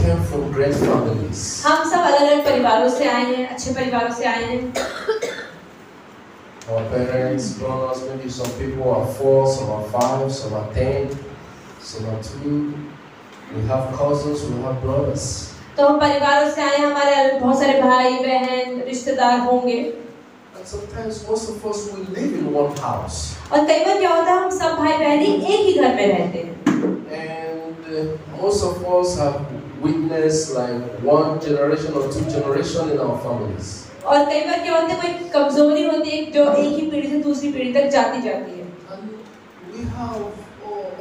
came from great families. हम सब अलग-अलग परिवारों से आए हैं, अच्छे परिवारों से आए हैं। Our parents, brothers, maybe some people are 4, some are 5, some are 10, some are 2. We have cousins, we have brothers. तो हम परिवारों से आए हैं, हमारे बहुत सारे भाई बहन रिश्तेदार होंगे। And sometimes most of us will live in one house. और कई बार क्या होता है हम सब भाई बहन एक ही घर में रहते हैं। And most of us have witnessed like one generation or 2 generations in our families. और कई बार क्या होता है कोई कमजोरी होती है जो एक ही पीढ़ी से दूसरी पीढ़ी तक जाती जाती है। And we have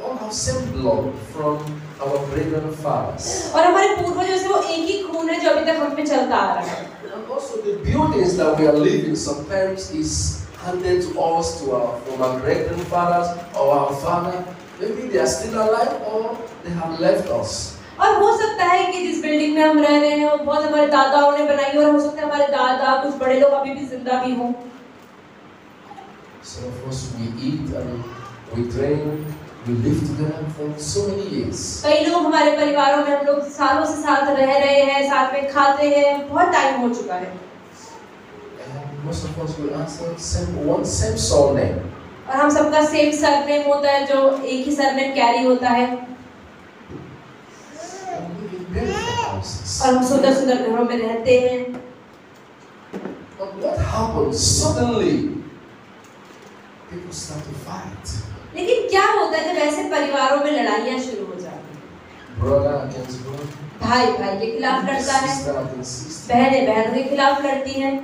all have same blood from our great grandfathers. और हमारे पूर्वजों से वो एक ही खून है जो अभी तक हम पे चलता आ रहा है। And also the buildings that we are living sometimes is handed to us from our great grandfathers or our father. Maybe they are still alive or they have left us. और हो सकता है कि जिस बिल्डिंग में हम रह रहे हैं वो बहुत हमारे दादाओं ने बनाई और हो सकता है हमारे दादा कुछ बड़े लोग अभी भी जिंदा भी हों। Some of us we eat and we drink, we live together for so many years. कई लोग हमारे परिवारों में हम लोग सालों से साथ रह रहे हैं, साथ में खाते हैं, बहुत टाइम हो चुका है। And most of us will answer same surname. और हम सबका सेम सरनेम होता है जो एक ही सरनेम कैरी होता है। और हम सुंदर-सुंदर घरों में रहते हैं। But what happens suddenly? People start to fight. लेकिन क्या होता है जब ऐसे परिवारों में लड़ाइयाँ शुरू हो जाती हैं? Brother against brother. भाई भाई के खिलाफ लड़ता है, Sister against sister. बहनें बहनों के खिलाफ लड़ती हैं,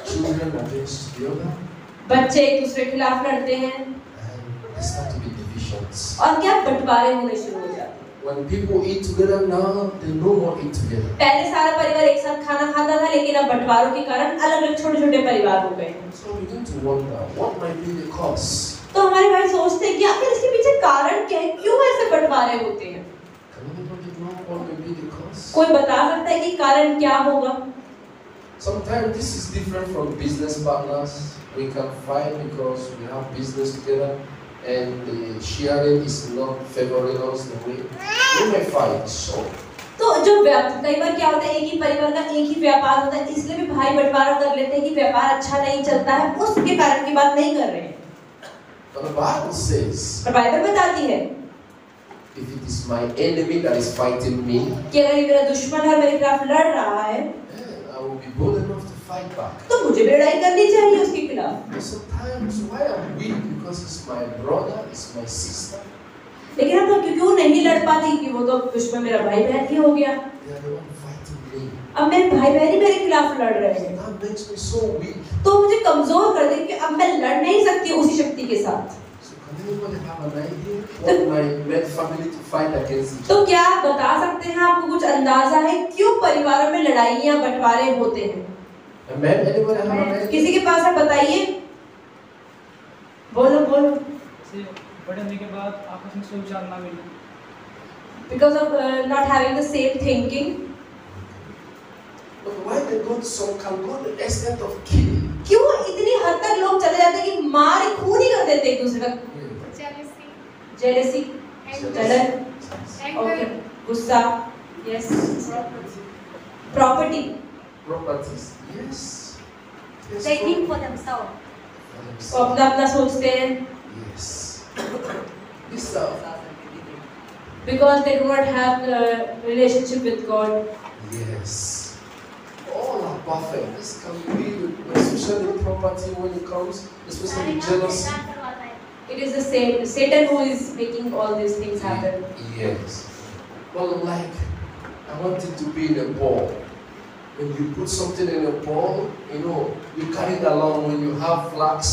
Children against the other. बच्चे एक दूसरे के खिलाफ लड़ते हैं। And there start to be divisions. और क्या बंटवारे होने शुरू हो जाते हैं। When people eat together now, they no more eat together. पहले सारा परिवार एक साथ खाना खाता था लेकिन अब बंटवारों के कारण अलग-अलग छोटे-छोटे परिवार हो गए हैं। So we begin to wonder what might be the cause. तो हमारे भाई सोचते हैं कि आखिर इसके पीछे कारण क्या है, क्यों ऐसे बंटवारे होते हैं? Can anybody know what may be the cause? कोई बता सकता है कि कारण क्या होगा? Sometimes this is different from business partners. We can fight because we have business together and the sharing is not favoring us the way we may fight. So तो जो कई बार क्या होता है एक ही परिवार का एक ही व्यापार होता है इसलिए भी भाई बंटवारा कर लेते हैं कि व्यापार अच्छा नहीं चलता है उसके कारण की बात नहीं कर रहे हैं। but the Bible says, पर बाइबल बताती है if it is my enemy that is fighting me, कि अगर ये मेरा दुश्मन है मेरे खिलाफ लड़ रहा है then I will be bold enough to fight back. तो मुझे भी लड़ाई करनी चाहिए उसके खिलाफ। But sometimes why I'm weak because it's my brother, it's my sister. लेकिन हम लोग क्यों नहीं लड़ पाते कि वो तो दुश्मन मेरा भाई बहन ही हो गया। They are the one fighting me. अब मेरे भाई बहन ही मेरे खिलाफ लड़ रहे हैं That makes me so weak. तो मुझे कमजोर कर दे कि अब मैं लड़ नहीं सकती उसी शक्ति के साथ। So can anybody have an idea what might make family to fight against each other? तो क्या आप बता सकते हैं आपको कुछ अंदाजा है क्यों परिवारों में लड़ाइयाँ बंटवारे होते हैं? Amen. Anybody have an idea? किसी के पास है बताइए, बोलो बोलो। बड़े होने के बाद आपस में सोच विचार ना मिले। Because of not having the same thinking. But why they go some can go to the extent of killing? क्यों इतनी हद तक लोग चले जाते हैं कि मार खून ही कर देते एक दूसरे का? Jealousy, जलन, okay, गुस्सा, yes, property, Properties, yes. Yes. They think for themselves. वो अपना अपना सोचते हैं Yes. This because they do not have the relationship with God. yes. All are perfect. This can be, especially property when it comes, especially jealousy. It is the same Satan who is making all these things happen. Yes. Well, like, I want it to be in a ball. When you put something in a ball, you know, you carry it along. When you have flags,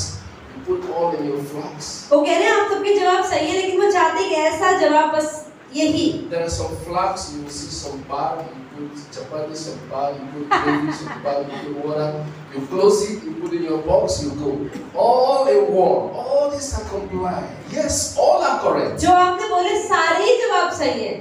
you put all in your flags. वो कह रहे हैं आप सबके जवाब सही है लेकिन वो चाहते हैं कि ऐसा जवाब बस यही। There are some flags. You will see some bar. You put chapati, some bar. You put gravy, some bar. You put water. You close it. You put in your box. You go. All in one. All these are compliant. Yes, all are correct. जो आपने बोले सारे ही जवाब सही है।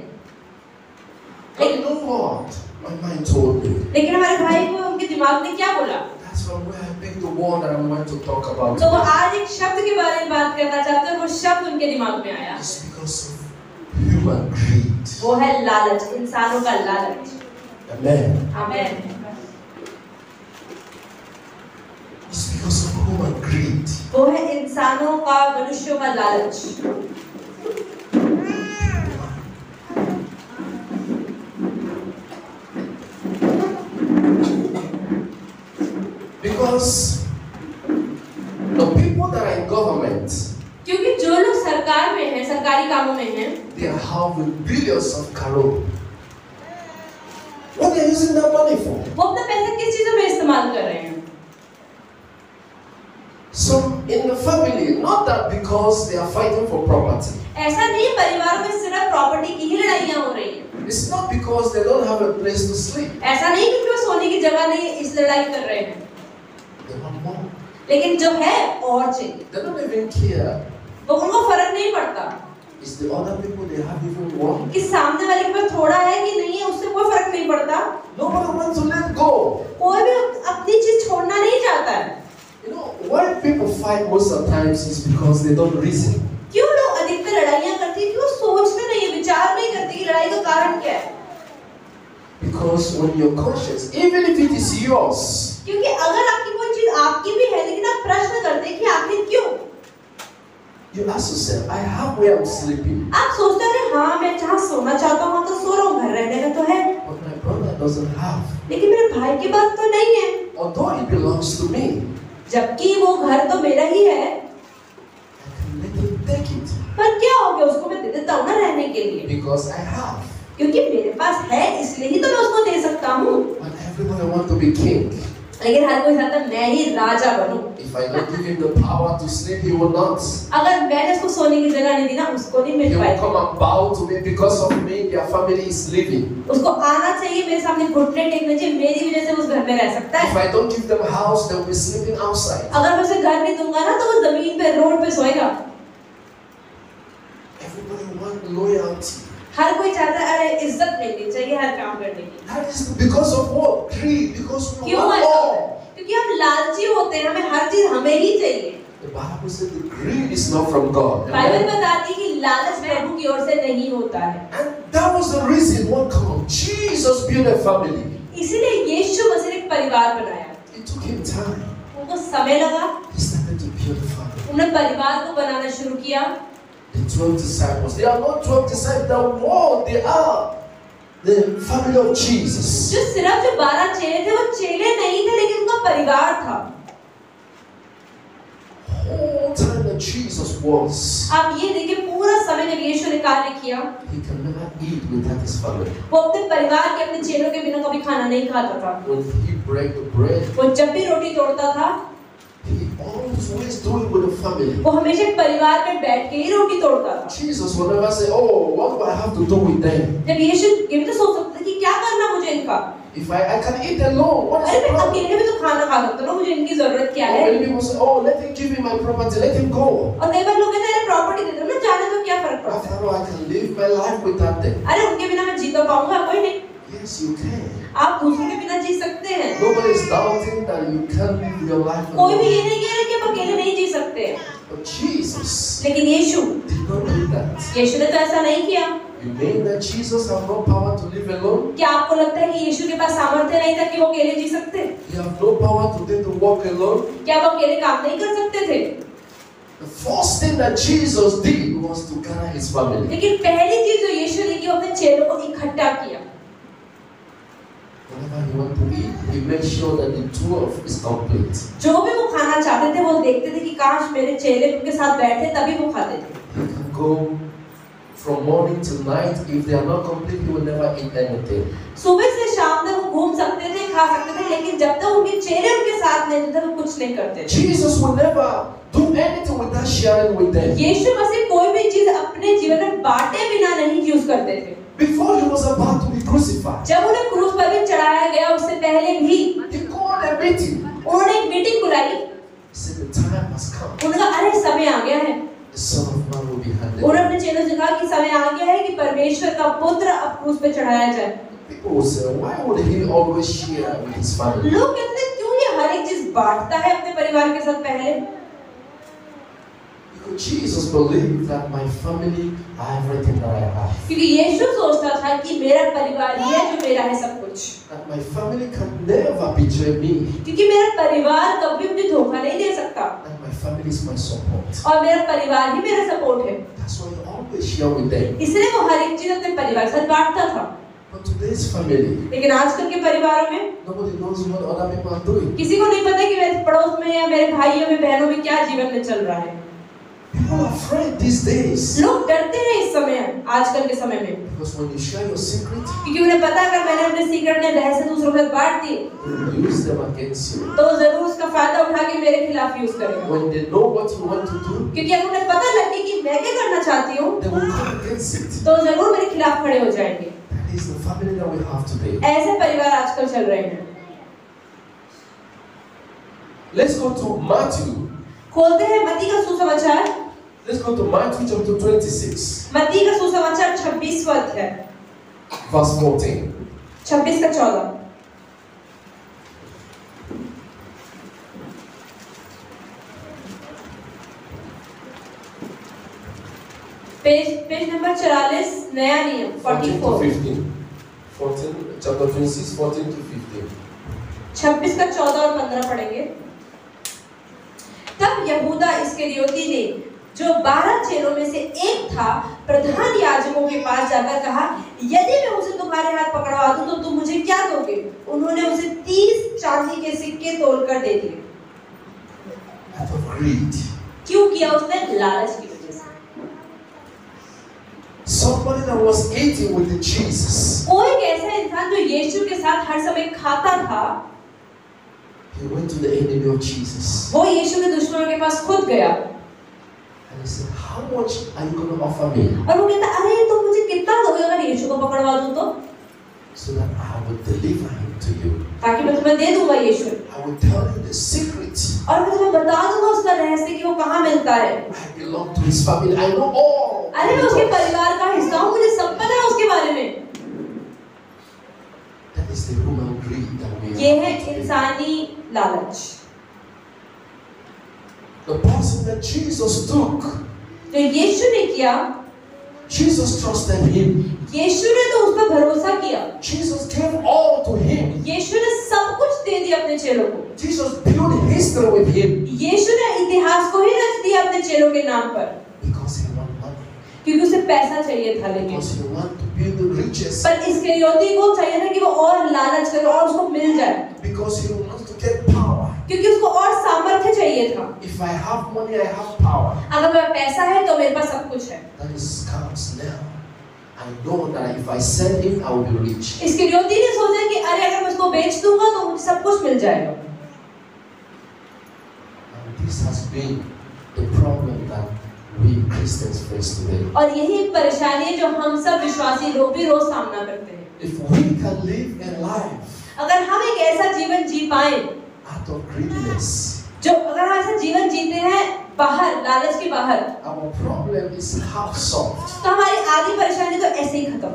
But you know what? My mind told me. लेकिन हमारे भाई को उनके दिमाग ने क्या बोला? That's from where I picked the word that I'm going to talk about. तो वो आज एक शब्द के बारे में बात करना चाहते हैं, वो शब्द उनके दिमाग में आया। It's because of human greed. वो है लालच, इंसानों का लालच। Amen. आमीन। It's because of human greed. वो है इंसानों का, मनुष्यों का लालच। Because the people that are in government, क्योंकि जो लोग सरकार में हैं, सरकारी कामों में हैं, they are having billions of crore. What are they using that money for? वो अपना पैसा किस चीजों में इस्तेमाल कर रहे हैं? Some in the family, not that because they are fighting for property. ऐसा नहीं है परिवारों में सिर्फ प्रॉपर्टी की ही लड़ाइयाँ हो रही हैं। It's not because they don't have a place to sleep. ऐसा नहीं कि वो सोने की जगह नहीं इस लड़ाई कर रहे हैं। They want more. लेकिन जो है और चाहिए। They don't even care. तो उनको फर्क नहीं पड़ता। Is the other people they have even more? कि सामने वाले के पास थोड़ा है कि नहीं है, उससे कोई फर्क नहीं पड़ता। Nobody wants to let go. कोई भी अपनी चीज छोड़ना नहीं चाहता है। You know, why people fight most of the times is because they don't reason. क्यों लोग अधिकतर लड़ाइयाँ करते हैं? क्यों सोचते नहीं है, विचार नहीं करते कि लड़ाई का कारण क्या है? Because when you're conscious, even if it is yours, क्योंकि अगर आपकी कोई चीज आपकी भी है, लेकिन आप प्रश्न करते हैं कि आखिर क्यों? you ask yourself, I have where I'm sleeping, आप सोचते हैं हाँ मैं जहाँ सोना चाहता हूँ तो सो रहा हूँ, घर रहने का तो है, but my brother doesn't have. लेकिन मेरे भाई के पास तो नहीं है। Although it belongs to me, जबकि वो घर तो मेरा ही है, I can let him take it पर क्या हो गया, उसको मैं दे देता हूँ ना रहने के लिए, because I have. क्योंकि मेरे पास है इसलिए ही तो मैं उसको दे सकता हूँ। But everybody want to be king. लेकिन हर कोई चाहता है मैं ही राजा बनूं। If I don't give him the power to sleep, he will not. अगर मैंने उसको सोने की जगह नहीं दी ना, उसको नहीं He मिल will पाएगा। come and bow to me because of me. Their family is living. उसको आना चाहिए, मेरे सामने घुटने टेकने चाहिए, मेरी वजह से उस घर में रह सकता If है। I don't give them a house, they will be sleeping outside. अगर मैं उसे घर नहीं दूंगा ना, तो वो जमीन पे, रोड पे सोएगा। Everybody want loyalty. हर कोई चाहता है अरे इज्जत मिलनी चाहिए हर काम करने की। That is because of what? Greed. Because we क्यों want ऐसा? more. क्योंकि हम लालची होते हैं, हमें हर चीज हमें ही चाहिए। The Bible says the greed is not from God. Bible Amen? बताती है कि लालच प्रभु की ओर से नहीं होता है। And that was the reason why come Jesus built a family. इसीलिए यीशु मसीह ने एक परिवार बनाया। It took him time. उनको समय लगा, He started to build a family. उन्होंने परिवार को बनाना शुरू किया। The 12 disciples. They are not 12 disciples. The world. They are the family of Jesus. जो सिर्फ जो 12 चेले थे, वो चेले नहीं थे, लेकिन उनका परिवार था। Whole time that Jesus was, आप ये देखिए पूरा समय जब यीशु ने कार्य किया, he can never eat without his family. वो अपने परिवार के, अपने चेलों के बिना कभी खाना नहीं खाता था। When he break the bread, वो जब भी रोटी तोड़ता था, he always do it with the family. वो हमेशा परिवार में बैठ के ही रोटी तोड़ता था। Jesus will never say, "Oh, what do I have to do with them? जब यीशु ये भी तो सोच सकता था कि क्या करना मुझे इनका, If I can eat alone, what is अरे the मैं problem?" अकेले भी तो खाना खा सकता हूँ ना, मुझे इनकी जरूरत क्या है? Many people say, "Oh, let him give me my property, let him go. और कई बार लोग कहते हैं प्रॉपर्टी दे दो ना, जाने तो क्या फर्क पड़ता है? After all, I can live my life without them." अरे उनके बिना मैं जी तो पाऊंगा? कोई नहीं, Yes, you can. आप दूसरों के बिना जी सकते हैं। Nobody is doubting that you can live your life कोई भी alone. ये नहीं कह रहा कि आप अकेले नहीं जी सकते, But Jesus लेकिन यीशु did not do that. यीशु ने तो ऐसा नहीं किया। You mean that Jesus have no power to live alone? क्या आपको लगता है कि यीशु के पास सामर्थ्य नहीं था कि वो अकेले जी सकते? He have no power today to walk alone? क्या वो अकेले काम नहीं कर सकते थे? The first thing that Jesus did was to gather his family. लेकिन पहली चीज जो यीशु ने की, वो अपने चेलों को इकट्ठा किया। Whenever he want to eat, he made sure that the 12 is complete. जो भी वो खाना चाहते थे, वो देखते थे कि काश मेरे चेले उनके साथ बैठे, तभी वो खाते थे। He can go from morning till night. If they are not complete, he will never eat anything. सुबह से शाम तक वो घूम सकते थे, खा सकते थे, लेकिन जब तक उनके चेले उनके साथ नहीं थे, वो कुछ नहीं करते थे। Jesus will never do anything without sharing with them. यीशु मसीह कोई भी चीज अपने जीवन में बांटे बिना नहीं यूज करते थे। Before he was about to be crucified, जब उन्हें क्रूस पर भी चढ़ाया गया, उससे पहले भी he called a meeting. उन्होंने एक मीटिंग बुलाई। He said, "The time has come. उन्होंने कहा अरे समय आ गया है। The Son of Man will be handed." उन्होंने अपने चेलों से कहा कि समय आ गया है कि परमेश्वर का पुत्र अब क्रूस पे चढ़ाया जाए। People will say, "Why would he always share with his family?" लोग कहते हैं क्यों ये हर एक चीज बांटता है अपने परिवार के साथ पहले? Jesus believed that my family are everything that I have. क्योंकि यीशु सोचता था कि मेरा परिवार ही है जो मेरा है सब कुछ. That my family can never betray me. क्योंकि मेरा परिवार कभी मुझे धोखा नहीं दे सकता. That my family is my support. और मेरा परिवार ही मेरा सपोर्ट है. That's why he always share with them. इसलिए वो हर एक चीज अपने परिवार के साथ बांटता था. But today's family, लेकिन आजकल के परिवारों में nobody knows what other people are doing. किसी को नहीं पता कि मेरे पड़ोस में या मेरे भाइयों में बहनों में क्या जीवन में चल रहा है. People are afraid these days. लोग डरते हैं इस समय, आजकल के समय में. Because when you share your secret, क्योंकि उन्हें पता अगर मैंने अपने सीक्रेट ने रहस्य दूसरों के साथ बांट दिए, they will use them against you. तो जरूर उसका फायदा उठा के मेरे खिलाफ यूज करेगा. When they know what you want to do, क्योंकि अगर उन्हें पता लगे कि मैं क्या करना चाहती हूँ, they will come against it. तो जरूर मेरे खिलाफ खड़े हो जाएंगे. That is the family that we have today. ऐसे परिवार आजकल चल रहे हैं. Let's go to Matthew. खोलते हैं मत्ती का सुसमाचार. Let's go to Matthew chapter 26. मत्ती का सुसमाचार 26वां अध्याय, verse 14. 26 का 14. पेज नंबर 44, नया नियम 14 to 44. 15. 14, chapter 26, 14 to 15. 26 का 14 और 15 पढ़ेंगे. तब यहूदा इस्करियोती ने, जो 12 चेलों में से एक था, प्रधान याजकों के पास जाकर कहा, यदि मैं उसे तुम्हारे हाथ पकड़वा दूं तो तुम मुझे क्या दोगे? उन्होंने उसे 30 चांदी के सिक्के तोलकर दे दिए. Out of greed. क्यों किया उसने? लालच की वजह से. Somebody that was eating with the Jesus. कोई एक ऐसा इंसान जो यीशु के साथ हर समय खाता था, He went to the enemy of Jesus. वो यीशु के दुश्मनों के पास खुद गया. And he said, how much are you going to offer me? और वो कहता, अरे तुम मुझे कितना दोगे अगर यीशु को पकड़वा दूं तो? So that I will deliver him to you. ताकि मैं तुम्हें दे दूंगा यीशु. I will tell you the secret. और मैं तुम्हें बता दूंगा उसका रहस्य कि वो कहाँ मिलता है. I belong to his family. I know all. अरे मैं उसके परिवार का हिस्सा हूँ, मुझे सब पता है उसके बारे में. That is the human greed that we ये have है today. इंसानी लालच. The person that Jesus took, जो यीशु ने किया, Jesus trusted him. यीशु ने तो उस पर भरोसा किया. Jesus gave all to him. यीशु ने सब कुछ दे दिया अपने चेलों को. Jesus built history with him. यीशु ने इतिहास को ही रच दिया अपने चेलों के नाम पर. Because he wanted money. क्योंकि उसे पैसा चाहिए था. लेकिन Because he wanted to build the riches. पर इस्करियोती को चाहिए था कि वो और लालच करे और उसको मिल जाए. Because he wants to get power. क्योंकि उसको और सामर्थ्य चाहिए था. If I have money, I have power. अगर मेरा पैसा है तो मेरे पास सब कुछ है. That is comes now. I know that if I sell him, I will be rich. इस्करियोती ने सोचा कि अरे अगर मैं इसको बेच दूंगा तो मुझे सब कुछ मिल जाएगा. And this has been the problem that we Christians face today. और यही एक परेशानी है जो हम सब विश्वासी लोग भी रोज सामना करते हैं. If we can live a life अगर हम एक ऐसा जीवन जी पाए out of greediness, जो अगर हम ऐसा जीवन जीते हैं बाहर, लालच के बाहर, our problem is half solved. तो हमारी आधी परेशानी तो ऐसे ही खत्म.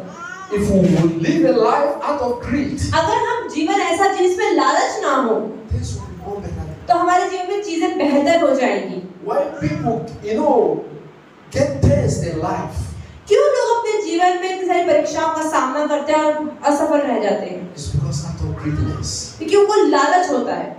If we would live a life out of greed, अगर हम जीवन ऐसा जिए जिसमें लालच ना हो, things will be more better. तो हमारे जीवन में चीजें बेहतर हो जाएंगी. Why people, get tests in life? क्यों लोग अपने जीवन में इतनी सारी परीक्षाओं का सामना करते हैं और असफल रह जाते हैं? It's because out of greediness. क्योंकि उनको लालच होता है.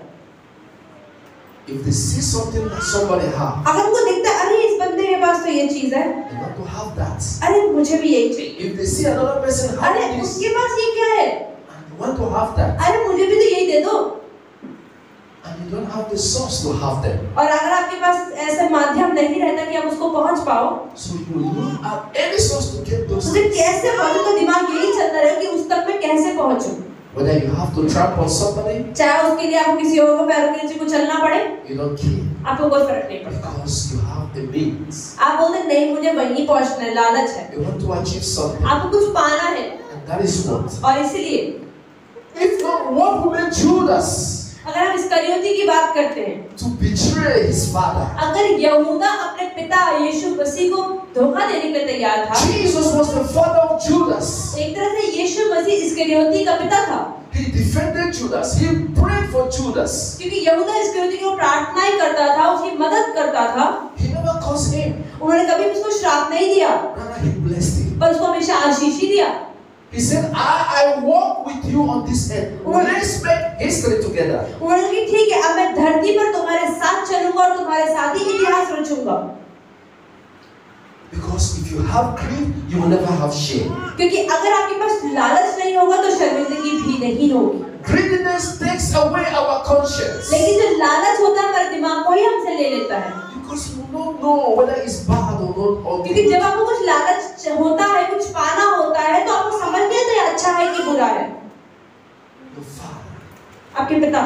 If they see something that somebody has, अगर उनको दिखता है अरे इस बंदे के पास तो ये चीज है, they want to have that. अरे मुझे भी यही चाहिए. If they see another person अरे having this, उसके पास ये क्या है, and they want to have that, अरे मुझे भी तो यही दे दो. and you don't have the source to have them, और अगर आपके पास ऐसा माध्यम नहीं रहता कि आप उसको पहुंच पाओ, so you look at any source to get those मुझे things. कैसे पहुंचो, तो दिमाग यही चलता रहे कि उस तक मैं कैसे पहुंचूं. Whether you have to tramp on somebody, चाहे उसके लिए आपको किसी और को पैरों के नीचे को चलना पड़े, you don't care आपको कोई फर्क नहीं पड़ता. because you have the means. आप बोलते नहीं मुझे वहीं पहुंचना है, लालच है, You want to achieve something, आपको कुछ पाना है, and that is what. और इसीलिए If not, what will make Judas? अगर हम इस्करियोती की बात करते हैं, to betray his father. अगर यहूदा अपने पिता यीशु मसीह को धोखा देने के लिए तैयार था, Jesus was the father of Judas. एक तरह से यीशु मसीह इस्करियोती का पिता था, He defended Judas. He prayed for Judas. क्योंकि यहूदा इस्करियोती की प्रार्थनाएं करता था, उसकी मदद करता था। He never cursed him. उन्होंने कभी उसको श्राप नहीं दिया, Rather, he blessed him. पर उसको हमेशा आशीष ही दिया। He said, I walk with you on this earth. Let's make history together. उन्होंने कहा ठीक है, अब मैं धरती पर तुम्हारे साथ चलूंगा और तुम्हारे साथ ही इतिहास रचूंगा। Because if you have greed, you will never have shame. क्योंकि अगर आपके पास लालच नहीं होगा तो शर्मिंदगी भी नहीं होगी। Greediness takes away our conscience. लेकिन जो लालच होता है हमारे दिमाग को ही हमसे ले लेता है। Because you don't know whether it's bad or not. Or क्योंकि जब आपको कुछ लालच होता है, कुछ पाना होता है, तो आपको समझ नहीं आता है अच्छा है कि बुरा है। the father, आपके पिता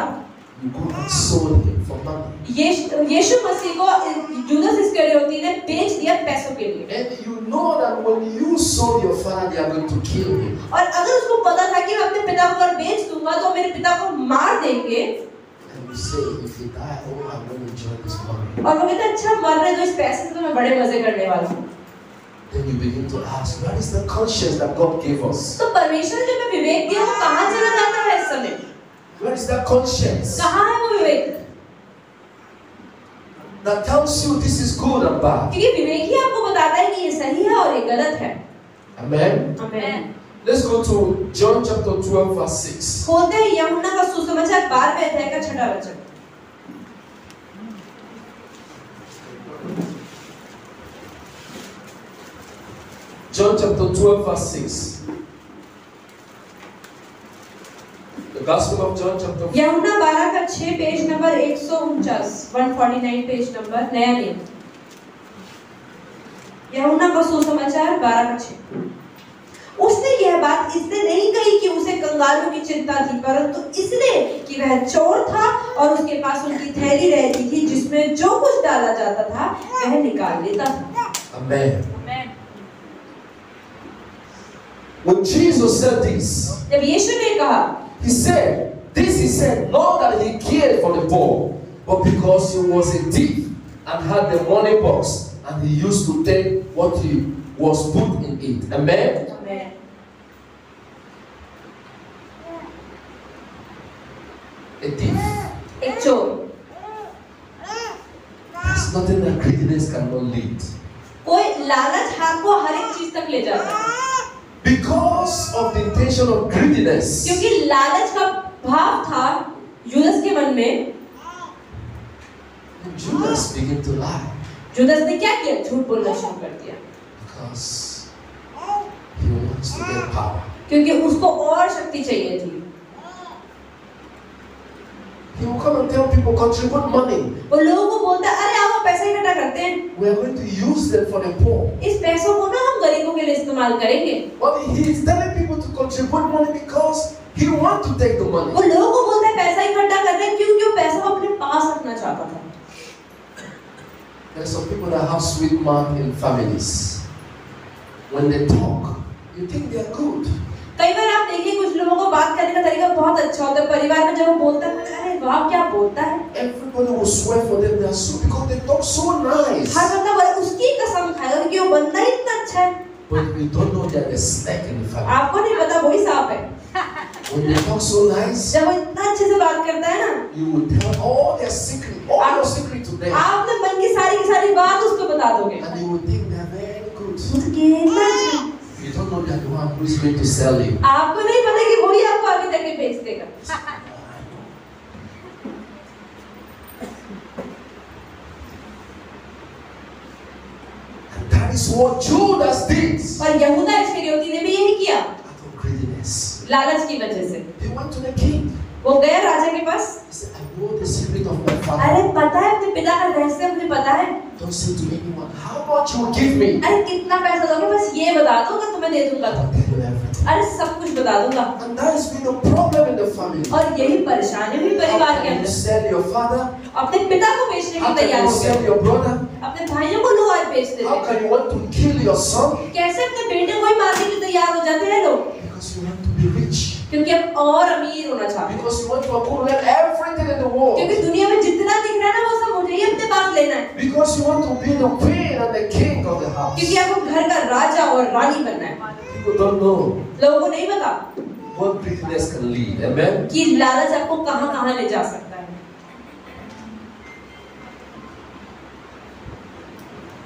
you go and sold him for money. यीशु मसीह को जुदास इस्करियोती ने बेच दिया पैसों के लिए। And you know that when you sold your father, they are going to kill him. और अगर उसको पता था कि मैं अपने पिता को अगर बेच दूंगा तो मेरे पिता को मार देंगे, And you say, if he die, oh, I'm going to enjoy this money. और वो कहते हैं अच्छा मर रहे तो इस पैसे से तो मैं बड़े मजे करने वाला हूँ। Then you begin to ask, what is the conscience that God gave us? तो परमेश्वर ने जो हमें विवेक दिया वो कहाँ चला जाता है इस समय? Where is that conscience कहाँ है वो विवेक? that tells you this is good and bad? क्योंकि विवेक ही आपको बताता है कि ये सही है और ये गलत है। Amen. आमीन। Let's go to John chapter 12 verse 6. खोलते हैं यूहन्ना का सुसमाचार 12वें अध्याय का 6वां वचन। John chapter 12 verse 6. The Gospel of John chapter 12. यूहन्ना 12 का 6 पेज नंबर 149 149 पेज नंबर नया नियम। यूहन्ना का सुसमाचार 12 का 6। उसने यह बात इसलिए नहीं कही कि उसे कंगालों की चिंता थी, परंतु इसलिए कि वह चोर था और उसके पास उनकी थैली रहती थी जिसमें जो कुछ डाला जाता था वह निकाल लेता था। Amen. When Jesus said this, जब यीशु ने कहा, he said not that he cared for the poor, but because he was a thief and had the money box and he used to take what he was put in it. Amen. Amen. A thief. एक चोर। There's nothing that greediness cannot lead. कोई लालच आपको हर एक चीज तक ले जाता है। Because of the intention of greediness, क्योंकि लालच का भाव था जुदास के मन में, Judas began to lie Judas ने क्या किया? झूठ बोलना शुरू कर दिया। because he wants to get power. क्योंकि उसको और शक्ति चाहिए थी। He will come and tell people, contribute money. वो लोगों को बोलता है अरे आओ पैसे इकट्ठा करते हैं, We are going to use them for the poor. इस पैसों को ना हम गरीबों के लिए इस्तेमाल करेंगे। But he is telling people to contribute money because he wants to take the money. वो लोगों को बोलता है पैसा इकट्ठा करते हैं क्योंकि वो पैसा वो अपने पास रखना चाहता था। There are some people that have sweet mouth in families. When they talk, you think they are good. कई बार आप देखिए कुछ लोगों को बात करने का तरीका बहुत अच्छा होता है, परिवार में जब वो बोलता है अरे वाह क्या बोलता है, Everybody will swear for them. They are so because they talk so nice. हर बंदा बोले उसकी कसम खाएगा क्योंकि वो बंदा ही इतना अच्छा है। But you don't know that there's snake in the family. आपको नहीं पता वही सांप है। When they talk so nice, जब वो इतना अच्छे से बात करता है ना, you will tell all their secret, all your secret to them, आप अपने मन की सारी बात उसको बता दोगे। and you will think they are very good. कितना अच्छा। You don't know that the one who is going to sell you. आपको नहीं पता कि वही आपको आगे जाके बेच देगा। And that is what Judas did. और यहूदा इस्करियोती ने भी यही किया, Out of greediness, लालच की वजह से। he went to the king. वो गया राजा के पास, He said, I know the secret of my father. अरे पता है अपने पिता का रहस्य मुझे पता है, Don't say to anyone, how much you will give me? अरे कितना पैसा दोगे बस ये बता दो अगर तुम्हें दे दूंगा तो, I'll tell you everything. अरे सब कुछ बता दूंगा। And that has been a problem in the family. और यही परेशानी हुई How परिवार के can you अंदर। sell your father? अपने पिता को बेचने How को can तैयार you हो sell गए, your brother? अपने भाइयों को लोग आज बेच देते How हैं। can you want to kill your son? कैसे अपने बेटे को ही मारने के लिए तैयार हो जाते हैं लोग? Because you want to be rich. rich. क्योंकि आप और अमीर होना चाहते हैं, Because you want to accumulate everything in the world. क्योंकि दुनिया में जितना दिख रहा है ना वो सब मुझे ही अपने पास लेना है, Because you want to be the queen and the king of the house. क्योंकि आपको घर का राजा और रानी बनना है। People don't know लोगों को नहीं पता what greediness can lead. Amen. कि लालच आपको कहां-कहां ले जा सकता है।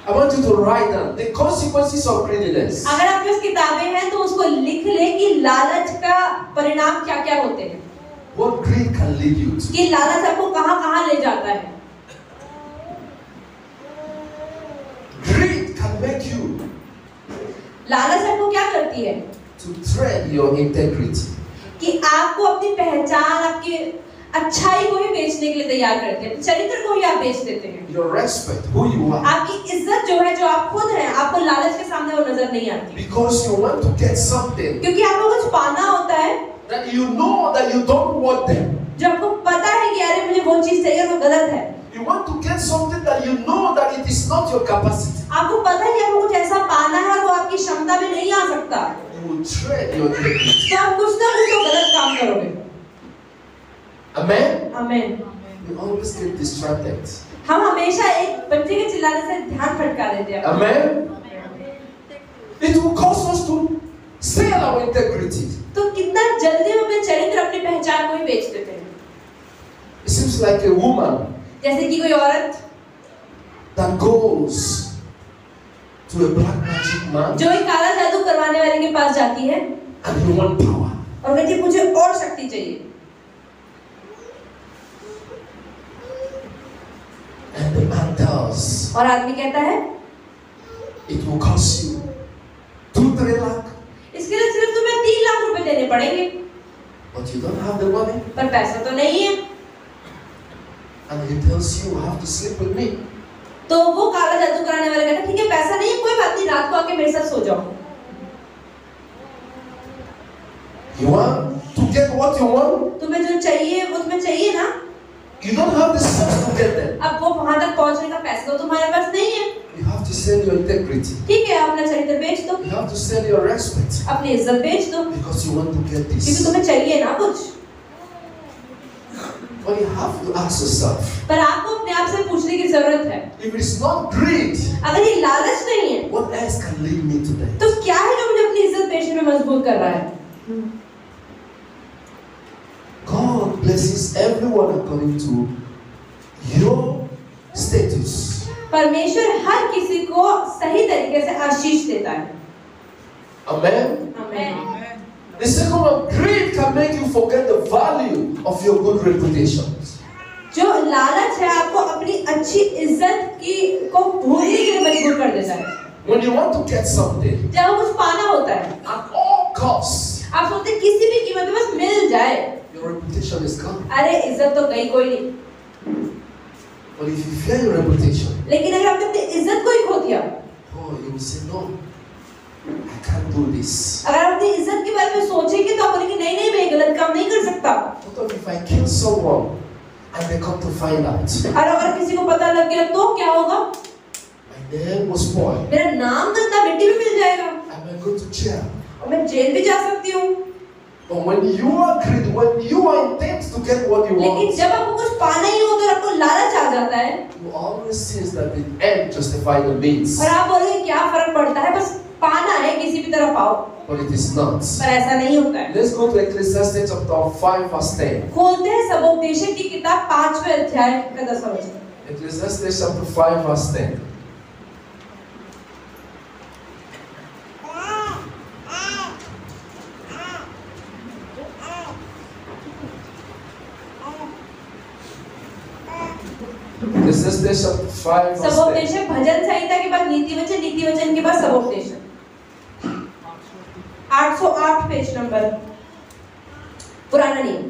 I want you to write down the consequences of greediness. अगर आपके पास किताबें हैं तो उसको लिख ले कि लालच का परिणाम क्या-क्या होते हैं, What greed can lead you to. कि लालच आपको कहां-कहां ले जाता है। Greed can make you लालच आपको क्या करती है to tread your integrity. कि आपको अपनी पहचान, आपकी अच्छाई को ही बेचने के लिए तैयार करते हैं, चरित्र को ही आप बेच देते हैं। Your respect, who you are. आपकी इज्जत जो है, जो आप खुद हैं, आपको लालच के सामने वो नजर नहीं आती, Because you want to get something क्योंकि आपको कुछ पाना होता है that you know that you don't want them. जो आपको पता है कि अरे मुझे वो चीज चाहिए और वो गलत है। You want to get something that you know that it is not your capacity. आपको पता है कि आपको कुछ ऐसा पाना है और वो आपकी क्षमता में नहीं आ सकता, You will tread your integrity. तो आप कुछ ना कुछ तो गलत काम करोगे। Amen. आमीन। We always get distracted. हम हमेशा एक बच्चे के चिल्लाने से ध्यान भटका देते हैं। Amen. It will cause us to sell our integrity. तो कितना जल्दी हम अपने चरित्र, अपनी पहचान को ही बेच देते हैं। It seems like a woman जैसे कि कोई औरत that goes to a black magic man जो एक काला जादू करवाने वाले के पास जाती है and you want power. और कहती है मुझे और शक्ति चाहिए, And the man tells, और आदमी कहता है it will cost you 2-3 lakh, इसके लिए सिर्फ तुम्हें 3 लाख रुपए देने पड़ेंगे, but you don't have the money. पर पैसा तो नहीं है। And he tells you, you have to sleep with me. तो वो काला जादू कराने वाला कहता है ठीक है पैसा नहीं है, कोई बात नहीं, रात को आके मेरे साथ सो जाओ। You want to get what you want? तुम्हें जो चाहिए वो तुम्हें चाहिए ना, You don't have the sense to get there. अब वो वहां तक पहुंचने का पैसा तो तुम्हारे पास नहीं है, You have to sell your integrity. ठीक है अपना चरित्र बेच दो, You have to sell your respect. अपनी इज्जत बेच दो, Because you want to get क्योंकि this. तुम्हें चाहिए ना कुछ। But you have to ask yourself, पर आपको अपने आप से पूछने की जरूरत है, if it is not greed, अगर ये लालच नहीं है what else can lead me to that? तो क्या है जो मुझे अपनी इज्जत बेचने में मजबूर कर रहा है। God blesses everyone according to your status. परमेश्वर हर किसी को सही तरीके से आशीष देता है। Amen. आमीन। The second one, greed can make you forget the value of your good reputation. जो लालच है आपको अपनी अच्छी इज्जत की को भूलने के लिए मजबूर कर देता है। When you want to get something, जब कुछ पाना होता है at all costs, आप सोचते हैं किसी भी कीमत पे बस मिल जाए, your reputation is gone. अरे इज्जत तो गई कोई नहीं। But if you fear your reputation, लेकिन अगर आपने अपनी इज्जत को ही खो दिया, oh, you will say, no, I can't do this. अगर आप अपनी इज्जत के बारे में सोचेंगे तो आप बोलेंगे नहीं नहीं मैं गलत काम नहीं कर सकता। What if I kill someone and they come to find out? और अगर किसी को पता लग गया तो क्या होगा? My name was spoiled. मेरा नाम गंदा मिट्टी में मिल जाएगा I may go to jail. और मैं जेल भी जा सकती हूँ। But when you are greedy, when you are intent to get what you लेकिन want, जब आपको कुछ पाना ही हो तो आपको लालच आ जाता है you always think that the end justify the means. और आप बोलेंगे क्या फर्क पड़ता है, बस पाना है किसी भी तरह पाओ, But it is not. पर ऐसा नहीं होता है। Let's go to Ecclesiastes chapter 5 verse 10. खोलते हैं सबोपदेशक की किताब 5वें अध्याय का 10वां वचन। Ecclesiastes chapter 5 verse 10. Ecclesiastes chapter 5 verse 10. सबोपदेशक भजन संहिता के बाद नीति वचन के बाद सबोपदेशक। 808 पेज नंबर, पुराना नियम।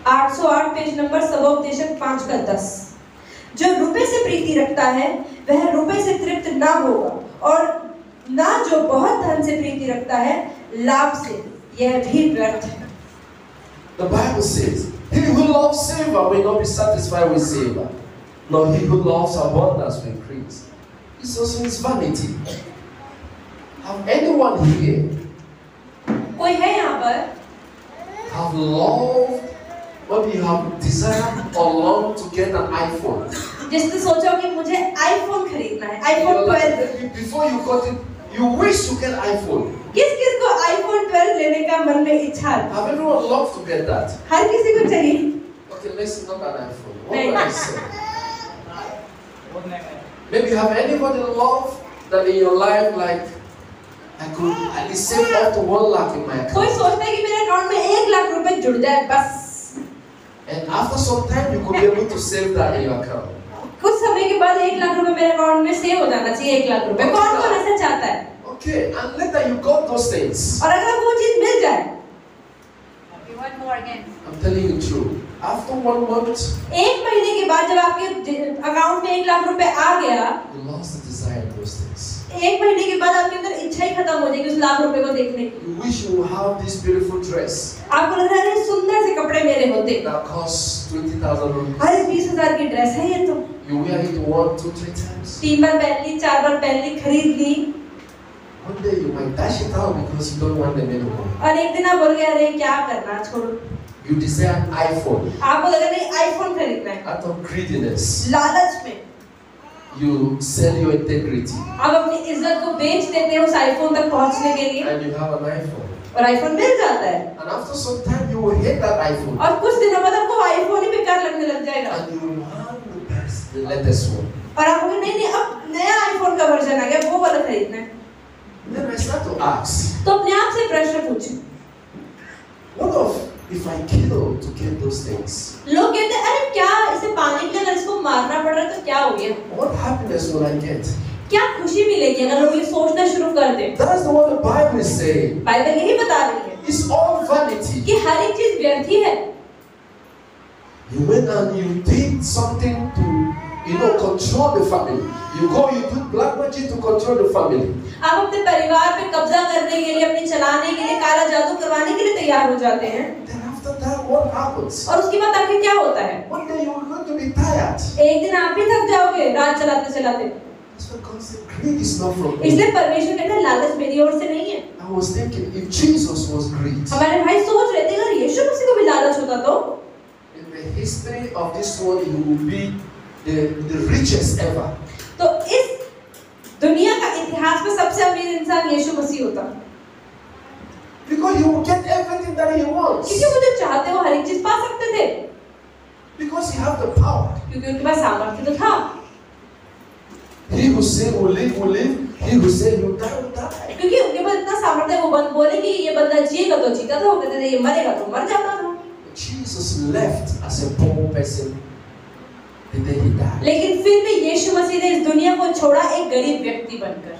808 पेज नंबर, सबोपदेशक 5 का 10। जो रुपए से प्रीति रखता है वह रुपए से तृप्त ना होगा, और ना जो बहुत धन से प्रीति रखता है लाभ से, यह भी व्यर्थ है। The Bible says, he who loves silver will not be satisfied with silver, nor he who loves abundance will increase. It's also his vanity. Have anyone here कोई है यहाँ पर have loved, maybe you have desired or longed to get an iPhone? जिसने सोचा कि मुझे iPhone खरीदना है, iPhone You're 12। like, before you got it, you wish to get iPhone. किस किस को आईफोन 12 लेने का मन में इच्छा है? Have everyone loved to get that? हर किसी को चाहिए। Okay, let's not an iPhone. What would I say? बहुत महंगा है। Maybe have anybody loved that in your life, like, I could at least save up to 1 lakh in my कोई account. सोचता है कि मेरे अकाउंट में 1 लाख रुपए जुड़ जाए बस। And after some time, you could be able to save that in your account. कुछ समय के बाद 1 लाख रुपए मेरे अकाउंट में सेव हो जाना चाहिए। 1 लाख रुपए कौन कौन ऐसा चाहता है? Okay, and later you got those things. और अगर वो चीज मिल जाए, You want more again? I'm telling you the truth. After 1 month, 1 महीने के बाद जब आपके अकाउंट में 1 लाख रुपए आ गया, you lost the desire of those things. 1 महीने के बाद आपके अंदर इच्छा ही खत्म हो जाएगी उस लाख रुपए को देखने की। You wish you would have this beautiful dress आपको लग रहा है सुंदर से कपड़े मेरे होते। that costs 20,000 rupees. अरे 20,000 की ड्रेस है ये तो। You wear it 1, 2, 3 times. 3 बार पहन ली, 4 बार पहन ली, खरीद ली, One day you might dash it out because you don't want them anymore. और एक दिन आप बोल गए अरे क्या करना, छोड़ो। You desire an iPhone. आपको लगा नहीं आईफोन खरीदना है। Out of greediness, लालच में you sell your integrity आप अपनी इज्जत को बेच देते हैं उस आईफोन तक पहुंचने के लिए, and you have an iPhone. और आईफोन मिल जाता है। And after some time you will hate that iPhone और कुछ दिनों बाद आपको आईफोन ही बेकार लगने लग जाएगा। and you want the best, the latest one. और आप बोलेंगे नहीं नहीं अब नया आईफोन का वर्जन आ गया, वो वाला खरीदना है। Then I start to ask, तो अपने आप से प्रश्न पूछें, what if I kill to get those things? लोग कहते हैं अरे क्या इसे पाने के लिए अगर इसको मारना पड़ रहा है तो क्या हो गया? What happiness will I get? क्या खुशी मिलेगी अगर लोग ये सोचना शुरू कर दें? That's the what the Bible is saying. Bible यही बता रही है It's all vanity. कि हर एक चीज व्यर्थ ही है। You went and you did something to, control the family. You do black magic to control the family. आप अपने परिवार पे कब्जा करने के लिए, अपने चलाने के लिए, काला जादू करवाने के लिए तैयार हो जाते हैं। Then after that, what happens? और उसके बाद आखिर क्या होता है? One day you are going to be tired. एक दिन आप भी थक जाओगे रात चलाते चलाते। That's why God said, greed is not from me. इसलिए परमेश्वर कहता है लालच मेरी ओर से नहीं है। I was thinking, if Jesus was greed, हमारे भाई सोच रहे थे अगर यीशु मसीह को भी लालच होता तो in the history of this world, he would be the richest ever. तो इस दुनिया का इतिहास में सबसे अमीर इंसान यीशु मसीह होता, Because he will get everything that he wants. क्योंकि वो जो चाहते वो हर एक चीज पा सकते थे, Because he has the power. क्योंकि उनके पास सामर्थ्य तो था। He who say will live. He who say you die will die. क्योंकि उनके पास इतना सामर्थ्य है, वो बोले कि ये बंदा जिएगा तो जीता था, वो कहते थे ये मरेगा तो मर जाता था। Jesus left as a poor person the day he died. लेकिन फिर भी यीशु मसीह ने इस दुनिया को छोड़ा एक गरीब व्यक्ति बनकर।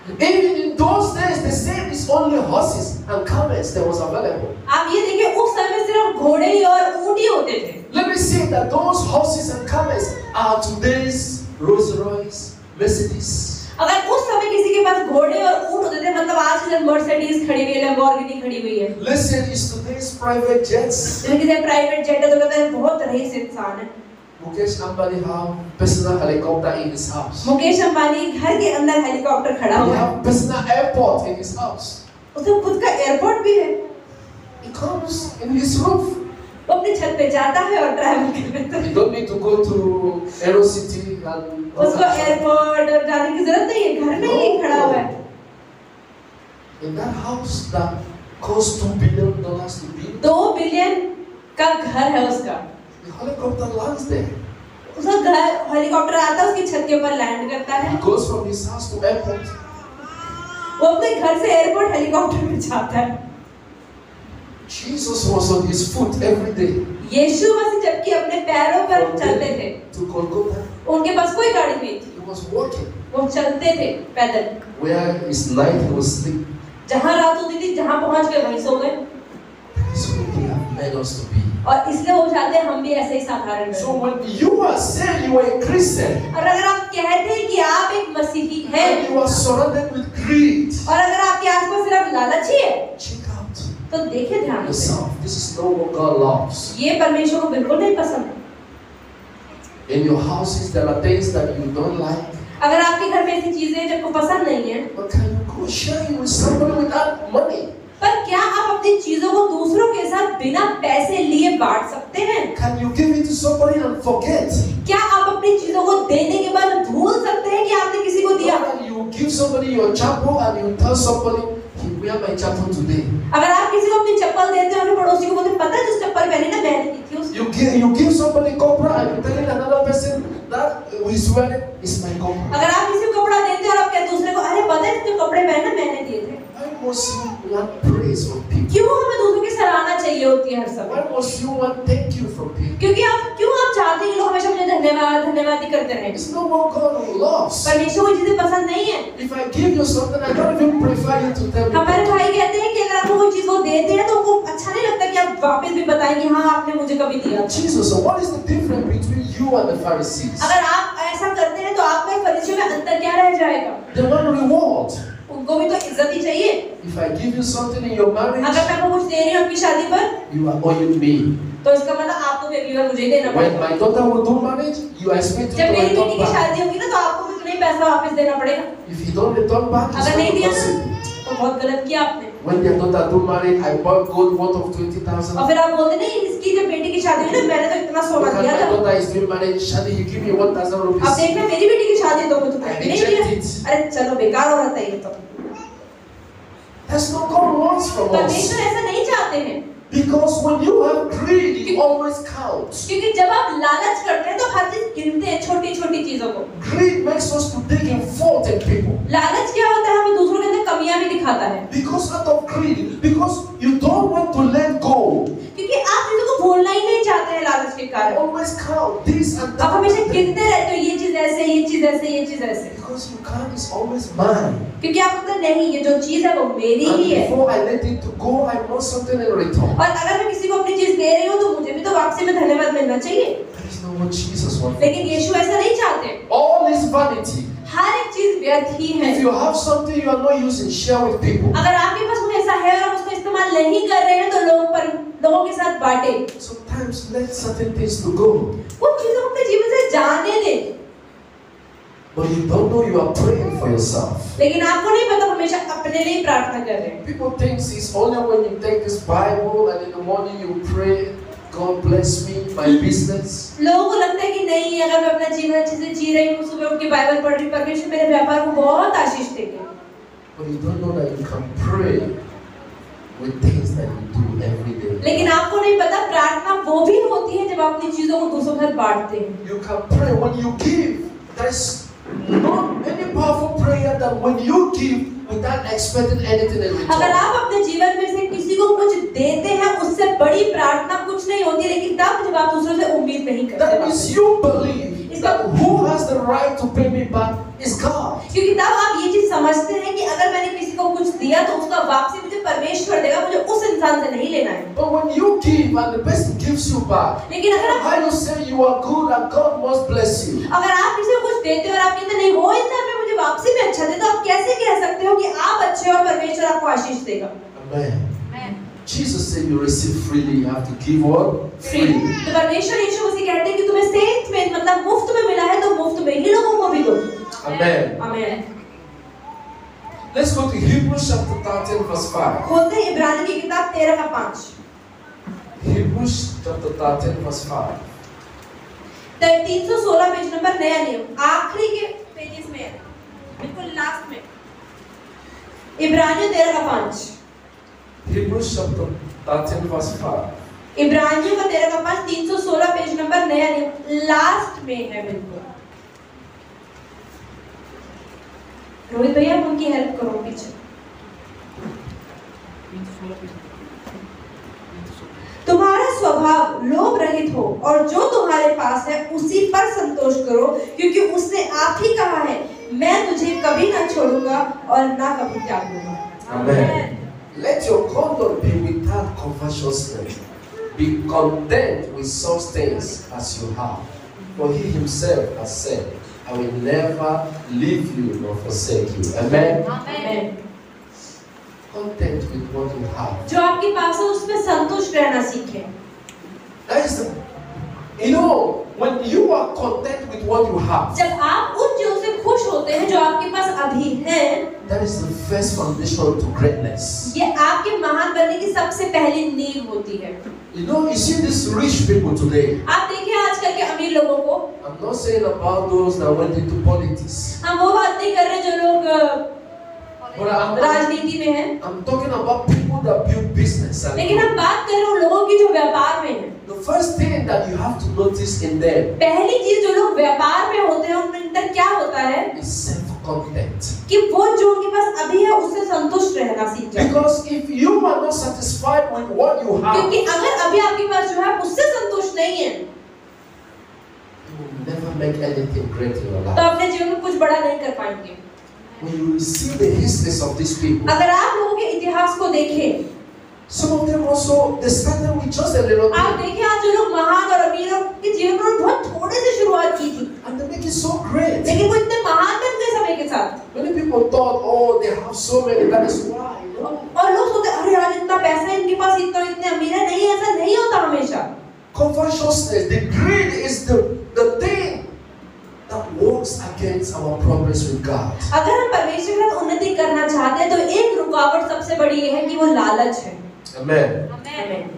Even in those days, the same is only horses and camels that was available. आप ये देखिए उस समय सिर्फ घोड़े ही और ऊंट ही होते थे। Let me say that those horses and camels are today's Rolls Royce, Mercedes. अगर उस समय किसी के पास घोड़े और ऊंट होते थे, मतलब आज के दिन मर्सिडीज खड़ी हुई है, लैम्बोर्गिनी खड़ी हुई है। Let's say it's today's private jets. जैसे किसी प्राइवेट जेट है तो कहते हैं बहुत रईस इंसान है। Mukesh Ambani have personal helicopter in his house. Mukesh Ambani घर के अंदर हेलीकॉप्टर खड़ा He हुआ है। have personal airport in his house. उसका खुद का एयरपोर्ट भी है। He comes in his roof. वो अपनी छत पे जाता है और ट्रैवल करता है। You don't need to go to Aerocity and. उसको एयरपोर्ट और जाने की जरूरत नहीं है, घर में ही खड़ा हुआ है। In that house that cost $2 billion to build, 2 billion का घर है उसका। the helicopter lands there. उसका घर हेलीकॉप्टर आता है, उसकी छत के ऊपर लैंड करता है। He goes from his house to airport. वो अपने घर से एयरपोर्ट हेलीकॉप्टर में जाता है। Jesus was on his foot every day. यीशु मसीह जबकि अपने पैरों पर चलते थे, To Golgotha, उनके पास कोई गाड़ी नहीं थी, he was walking. वो चलते थे पैदल। Where is night, he was sleep. जहाँ रात होती थी, जहाँ पहुँच के वहीं सो गए। That is what he have made us to be. और इसलिए वो चाहते हैं हम भी ऐसे ही साधारण So रहें। when you are saying you are a Christian और अगर आप कहते हैं कि आप एक मसीही हैं, and you are surrounded with greed, और अगर आपके आसपास सिर्फ लालच ही है, check out तो देखिए ध्यान से, yourself. This is not what God loves. ये परमेश्वर को बिल्कुल नहीं पसंद। In your houses there are things that you don't like, अगर आपके घर में ऐसी चीजें हैं जो आपको पसंद नहीं है, but can sharing with somebody without money? पर क्या आप अपनी चीजों को दूसरों के साथ बिना पैसे लिए बांट सकते हैं? Can you give it to somebody and forget? क्या आप अपनी चीजों को देने के बाद भूल सकते हैं कि आपने किसी को दिया? Or you give somebody your chapel and you tell somebody, he wear my chapel today. अगर आप किसी को अपनी चप्पल देते हो, अपने पड़ोसी को बोलते पता है जिस चप्पल पहनी ना मैंने दी थी उसको। You give somebody copra and you telling another person that who is wearing is my copra. अगर आप किसी को कपड़ा देते हो और आप कहते दूसरे को अरे पता है जो कपड़े पहने मैंने दिए थे। Why must you want praise from people? क्यों हमें दूसरों की सराहना चाहिए होती है हर समय? Why must you want thank you from people? क्योंकि आप चाहते हैं कि लोग हमेशा मुझे धन्यवाद ही करते रहें। It's not what God loves. परमेश्वर को चीजें पसंद नहीं है। If I give you something, I don't even prefer you to tell me. हमारे भाई कहते हैं कि अगर आपको कोई चीज वो देते हैं तो उनको अच्छा नहीं लगता कि आप वापस भी बताएंगे हाँ आपने मुझे कभी दिया। Jesus, so what is the difference between you and the Pharisees? अगर आप ऐसा करते हैं तो आप में फरीसियों में अंतर क्या रह जाएगा? They want reward. उनको भी तो इज्जत ही चाहिए। If I give you something in your marriage, अगर मैं आपको कुछ दे रही हूँ आपकी शादी पर, you are owing me. तो इसका मतलब आपको भी अगली बार मुझे ही देना When पड़ेगा। my daughter will do marriage, you expect to जब मेरी return बेटी की back. शादी होगी ना तो आपको भी उतना ही पैसा वापस देना पड़ेगा। If you don't return back, it's अगर नहीं not दिया ना possible. तो बहुत गलत किया आपने। When their daughter do marriage, I bought gold worth of 20,000. और फिर आप बोलते नहीं इसकी जब बेटी की शादी हुई ना मैंने तो इतना सोना Because दिया my था। daughter is doing marriage, Shadi, you give me 1,000 अब rupees. देखना मेरी बेटी की शादी तो मुझे I नहीं दिया। reject it. अरे चलो बेकार हो रहा था ये तो। That's not God wants from us. परमेश्वर ऐसा नहीं चाहते हैं। Because when you have greed, it always counts. क्योंकि जब आप लालच करते हैं तो हर चीज गिनते हैं छोटी-छोटी चीजों को। Greed makes us to dig in fault in people. लालच क्या होता है हमें दूसरों के अंदर कमियां भी दिखाता है। Because out of greed, because you don't want to let go. क्योंकि आप चीजों को भूलना ही नहीं चाहते हैं लालच के कारण। Always count this and that. आप हमेशा गिनते रहते हो ये चीज ऐसे ये चीज ऐसे ये चीज ऐसे। Because you count is always mine. क्योंकि आपको पता नहीं ये जो चीज है वो मेरी And ही है। before I let it to go, I want something in return. और अगर मैं किसी को अपनी चीज दे रही हूँ तो मुझे भी तो वापसी में धन्यवाद मिलना चाहिए। That is not what Jesus wants. लेकिन यीशु ऐसा नहीं चाहते। All is vanity. हर एक चीज व्यर्थ ही है। If you have something you are not using, share with people. अगर आपके पास कुछ ऐसा है और आप उसका इस्तेमाल नहीं कर रहे हैं तो लोगों के साथ बांटे। Sometimes let certain things to go. उन चीजों को अपने जीवन से जाने दें। But you don't know you are praying for yourself. लेकिन आपको नहीं पता हमेशा अपने लिए प्रार्थना कर रहे हैं। People think it's only when you take this Bible and in the morning you pray, God bless me, my business. लोगों को लगता है कि नहीं अगर मैं अपना जीवन अच्छे से जी रही हूँ सुबह उठ के बाइबल पढ़ रही हूँ परमेश्वर मेरे व्यापार को बहुत आशीष देंगे। But you don't know that you can pray with things that you do every day. लेकिन आपको नहीं पता प्रार्थना वो भी होती है जब आप अपनी चीजों को दूसरों के साथ बांटते हैं। You can pray when you give. There's not any powerful prayer than when you give without expecting anything in return. अगर आप अपने जीवन में से किसी को कुछ देते हैं उससे बड़ी प्रार्थना कुछ नहीं होती लेकिन तब जब आप दूसरों से उम्मीद नहीं करते। That means you believe that who has the right to pay me back is God. क्योंकि तब आप ये चीज समझते हैं कि अगर मैंने किसी को कुछ दिया तो उसका वापसी मुझे परमेश्वर देगा मुझे उस इंसान से नहीं लेना है। But when you give and the person gives you back, लेकिन अगर आप how you say you are good and God must bless you? अगर आप किसी को कुछ देते हो और आप कहते नहीं वो इंसान में मुझे वापसी में अच्छा दे तो आप कैसे कह सकते हो कि आप अच्छे हो और परमेश्वर आपको आशीष देगा? Amen. Jesus said you receive freely, you have to give what? Freely. तो परमेश्वर यीशु मसीह कहते हैं कि तुम्हें सेंट में मतलब मुफ्त में मिला है तो मुफ्त में ही लोगों को भी दो। Amen. आमीन। Let's go to Hebrews chapter 13 verse 5. खोलते हैं इब्रानी की किताब 13:5। Hebrews chapter 13 verse 5. 316 page number नया नियम आखिरी के पेजेस में है बिल्कुल लास्ट में इब्रानियों 13:5। Hebrews chapter 13 verse 5. इब्रानियों का 13:5 316 पेज नंबर नया नियम लास्ट में है बिल्कुल। रोहित भैया उनकी हेल्प करो पीछे। तुम्हारा स्वभाव लोभ रहित हो और जो तुम्हारे पास है उसी पर संतोष करो क्योंकि उसने आप ही कहा है मैं तुझे कभी ना छोड़ूंगा और ना कभी त्यागूंगा। Amen. Let your conduct be without covetousness. Be content with such things as you have. For he himself has said, I will never leave you nor forsake you. Amen. Amen. Content with what you have. जो आपके पास है उसमें संतुष्ट रहना सीखें। That is the, when you are content with what you have, जब आप उन चीजों से खुश होते हैं जो आपके पास अभी हैं, that is the first foundation to greatness. ये आपके महान बनने की सबसे पहली नींव होती है। You know, you see these rich people today. आप देखिए आजकल के अमीर लोगों को। I'm not saying about those that went into politics. हम वो बात नहीं कर रहे जो लोग But राजनीति में हैं। I'm talking about people that build business. लेकिन हम बात कर रहे हैं उन लोगों की जो व्यापार में हैं। The first thing that you have to notice in them पहली चीज जो लोग व्यापार में होते हैं उनके अंदर क्या होता है is self-content. कि वो जो उनके पास अभी है उससे संतुष्ट रहना सीख जाए। Because if you are not satisfied with what you have, क्योंकि अगर अभी आपके पास जो है उससे संतुष्ट नहीं है, you will never make anything great in your तो life. अपने जीवन में कुछ बड़ा नहीं कर पाएंगे। When you see the histories of these people, अगर आप लोगों के इतिहास को देखें, some of them also they started with just a little आप thing देखिए आज जो लोग महान और अमीरों के जीवन में बहुत थोड़े से शुरुआत की थी, and they make it so great. लेकिन वो इतने महान बन गए समय के साथ। Many people thought, oh, they have so many, that is why. No. और लोग सोचते अरे यार इतना पैसा है इनके पास, इतने अमीर है। नहीं, ऐसा नहीं होता हमेशा। Covetousness, the greed is the thing that works against our progress with God. अगर हम परमेश्वर के साथ उन्नति करना चाहते हैं तो एक रुकावट सबसे बड़ी ये है कि वो लालच है। Amen. आमीन।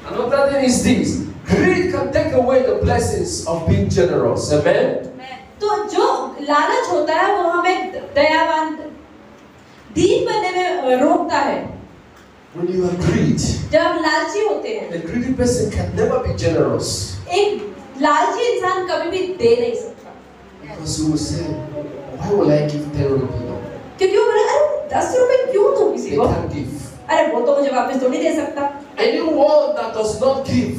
Another thing is this: greed can take away the blessings of being generous. Amen. तो जो लालच होता है वो हमें दयावान दीन बनने में रोकता है। When you are greed, जब हम लालची होते हैं, a greedy person can never be generous एक लालची इंसान कभी भी दे नहीं सकता, because he will say, "Why will I give 10 rupees?" क्योंकि वो बोले अरे 10 रुपए क्यों दूं किसी They को, can't give. अरे वो तो मुझे वापस तो नहीं दे सकता। Anyone that does not give,